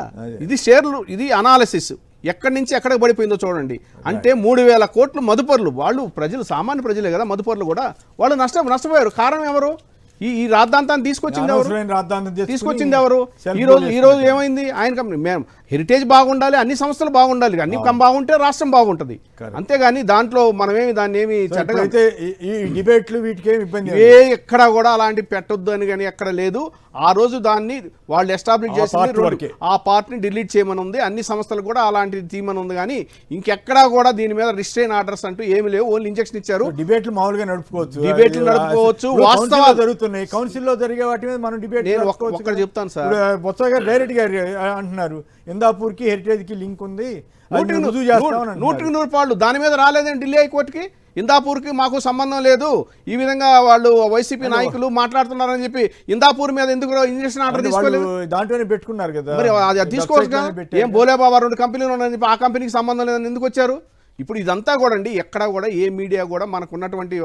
ఇది షేర్లు, ఇది అనాలిసిస్ ఎక్కడి నుంచి ఎక్కడికి పడిపోయిందో చూడండి. అంటే 3,000 కోట్లు మదుపర్లు, వాళ్ళు ప్రజలు, సామాన్య ప్రజలే కదా మదుపర్లు కూడా, వాళ్ళు నష్టపోయారు. కారణం ఎవరు? ఈ రాద్ధాంతాన్ని తీసుకొచ్చింది ఎవరు? అనవసరమైన రాద్ధాంతం చేసుకుని తీసుకొచ్చింది ఎవరు? self ఈ రోజు goal ఏమైంది? ఆయన కంపెనీ మేము హెరిటేజ్ బాగుండాలి, అన్ని సంస్థలు బాగుండాలి, అన్ని బాగుంటే రాష్ట్రం బాగుంటుంది. అంతేగాని దాంట్లో మనమేమి దాన్ని ఏమి చెడ్డగా అయితే ఈ డిబేట్లు వీటికి ఏమి ఇబ్బంది ఎక్కడ కూడా అలాంటి పెట్టొద్దు అని కానీ ఎక్కడ లేదు. ఆ రోజు దాన్ని వాళ్ళు ఎస్టాబ్లిష్ చేసింది, ఆ పార్ట్ని డిలీట్ చేయమని ఉంది. అన్ని సంస్థలు కూడా అలాంటి తీయమని ఉంది. కానీ ఇంకెక్కడా కూడా దీని మీద రిస్ట్రైన్ ఆర్డర్స్ అంటూ ఏమి లేవు. ఓన్లీ ఇంజెక్షన్ ఇచ్చారు. డిబేట్లు మామూలుగా నడుపుకోవచ్చు, డిబేట్లు నడుపుకోవచ్చు. వాస్తవాలు జరుగుతున్నాయి కౌన్సిల్లో జరిగే వాటి మీద మనం డిబేట్. నేను ఒక్కటి చెప్తాను సార్, బొత్స గారు డైరెక్ట్ గారు అంటున్నారు ఇందాపూర్కి హెరిటేజ్కి లింక్ ఉంది, 100% పాళ్ళు దాని మీద రాలేదండి ఢిల్లీ హైకోర్టుకి. ఇందాపూర్కి మాకు సంబంధం లేదు, ఈ విధంగా వాళ్ళు వైసీపీ నాయకులు మాట్లాడుతున్నారని చెప్పి ఇందాపూర్ మీద ఎందుకు ఇంజక్షన్ ఆర్డర్ తీసుకోలేదు? దాంట్లోనే పెట్టుకున్నారు కదా, మరి అది తీసుకోవచ్చు. ఏం బోలేబాబా 2 కంపెనీలు ఉన్నాయని చెప్పి ఆ కంపెనీకి సంబంధం లేదని ఎందుకు వచ్చారు? ఇప్పుడు ఇదంతా కూడా అండి, ఎక్కడ కూడా ఏ మీడియా కూడా మనకున్నటువంటి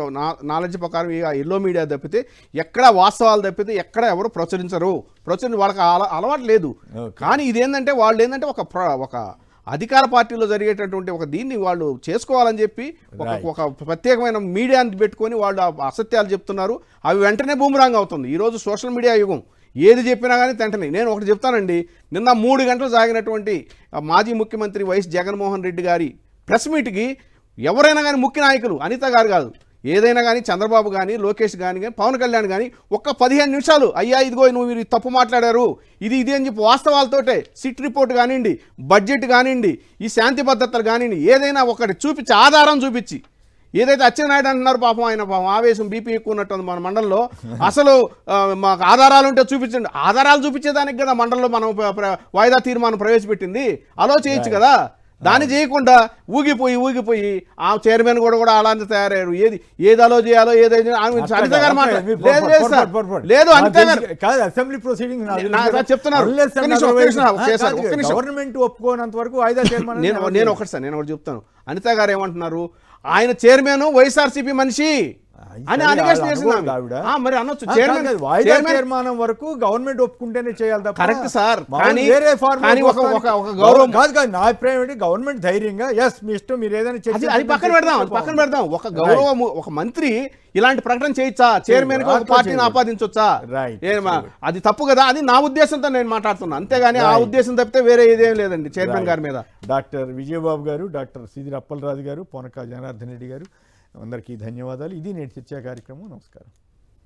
నాలెడ్జ్ ప్రకారం ఎల్లో మీడియా తప్పితే ఎక్కడ వాస్తవాలు తప్పితే ఎక్కడ ఎవరు ప్రచురించరు. వాళ్ళకి అలవాటు లేదు. కానీ ఇదేంటంటే వాళ్ళు ఏంటంటే ఒక అధికార పార్టీలో జరిగేటటువంటి ఒక దీన్ని వాళ్ళు చేసుకోవాలని చెప్పి ఒక ప్రత్యేకమైన మీడియాని పెట్టుకొని వాళ్ళు అసత్యాలు చెప్తున్నారు. అవి వెంటనే బూమరాంగ్ అవుతుంది. ఈరోజు సోషల్ మీడియా యుగం, ఏది చెప్పినా కానీ వెంటనే. నేను ఒకటి చెప్తానండి, నిన్న 3 గంటలు సాగినటువంటి మాజీ ముఖ్యమంత్రి వైఎస్ జగన్మోహన్ రెడ్డి గారి ప్రెస్ మీట్కి ఎవరైనా కానీ ముఖ్య నాయకులు, అనిత గారు కాదు, ఏదైనా కానీ చంద్రబాబు కానీ లోకేష్ కానీ పవన్ కళ్యాణ్ కానీ ఒక్క 15 నిమిషాలు అయ్యా ఇదిగో మీరు తప్పు మాట్లాడారు ఇది అని చెప్పి వాస్తవాలతోటే సిట్ రిపోర్ట్ కానివ్వండి, బడ్జెట్ కానివ్వండి, ఈ శాంతి భద్రతలు కానివ్వండి, ఏదైనా ఒకటి చూపించి ఆధారం చూపించి, ఏదైతే అచ్చెన్నాయుడు అంటున్నారు పాపం ఆయన ఆవేశం బీపీ ఎక్కువ ఉన్నట్టుంది మన మండలంలో, అసలు మాకు ఆధారాలు ఉంటే చూపించండి. ఆధారాలు చూపించేదానికి కదా మండలంలో మనం వాయిదా తీర్మానం ప్రవేశపెట్టింది. అలో చేయొచ్చు కదా. దాన్ని చేయకుండా ఊగిపోయి ఆ చైర్మన్ కూడా అలాంటి తయారయ్యారు. ఏది అలో చేయాలో ఏదైతే అనిత గారు లేదు, అనిత గారు అసెంబ్లీ ప్రొసీడింగ్ చెప్తున్నారు. గవర్నమెంట్ ఒప్పుకోనంత వరకు వాయిదా తీర్మానం. నేను ఒకటి చెప్తాను. అనిత గారు ఏమంటున్నారు, ఆయన చైర్మన్ వైఎస్ఆర్సీపీ మనిషి అని అలిగేషన్ చేసింది. మరి అనొచ్చు, తీర్మానం వరకు గవర్నమెంట్ ఒప్పుకుంటేనే చేయాలి తప్ప. కరెక్ట్ సార్, వేరే గౌరవం కాదు. నా అభిప్రాయం ఏంటి, గవర్నమెంట్ ధైర్యంగా మీ ఇష్టం మీరు ఏదైనా అది పక్కన పెడదాం. ఒక గౌరవం, ఒక మంత్రి ఇలాంటి ప్రకటన చేయొచ్చా? చైర్మన్ కి ఒక పార్టీని ఆపాదించొచ్చా? అది తప్పు కదా. అది నా ఉద్దేశంతో నేను మాట్లాడుతున్నా, అంతేగాని ఆ ఉద్దేశం తప్పితే వేరే ఏదేం లేదండి చైర్మన్ గారి మీద. డాక్టర్ విజయబాబు గారు, డాక్టర్ సిదిరి అప్పలరాజు గారు, పోనక జనార్దన్ రెడ్డి గారు, అందరికీ ధన్యవాదాలు. ఇది నేటి చర్చా కార్యక్రమం. నమస్కారం.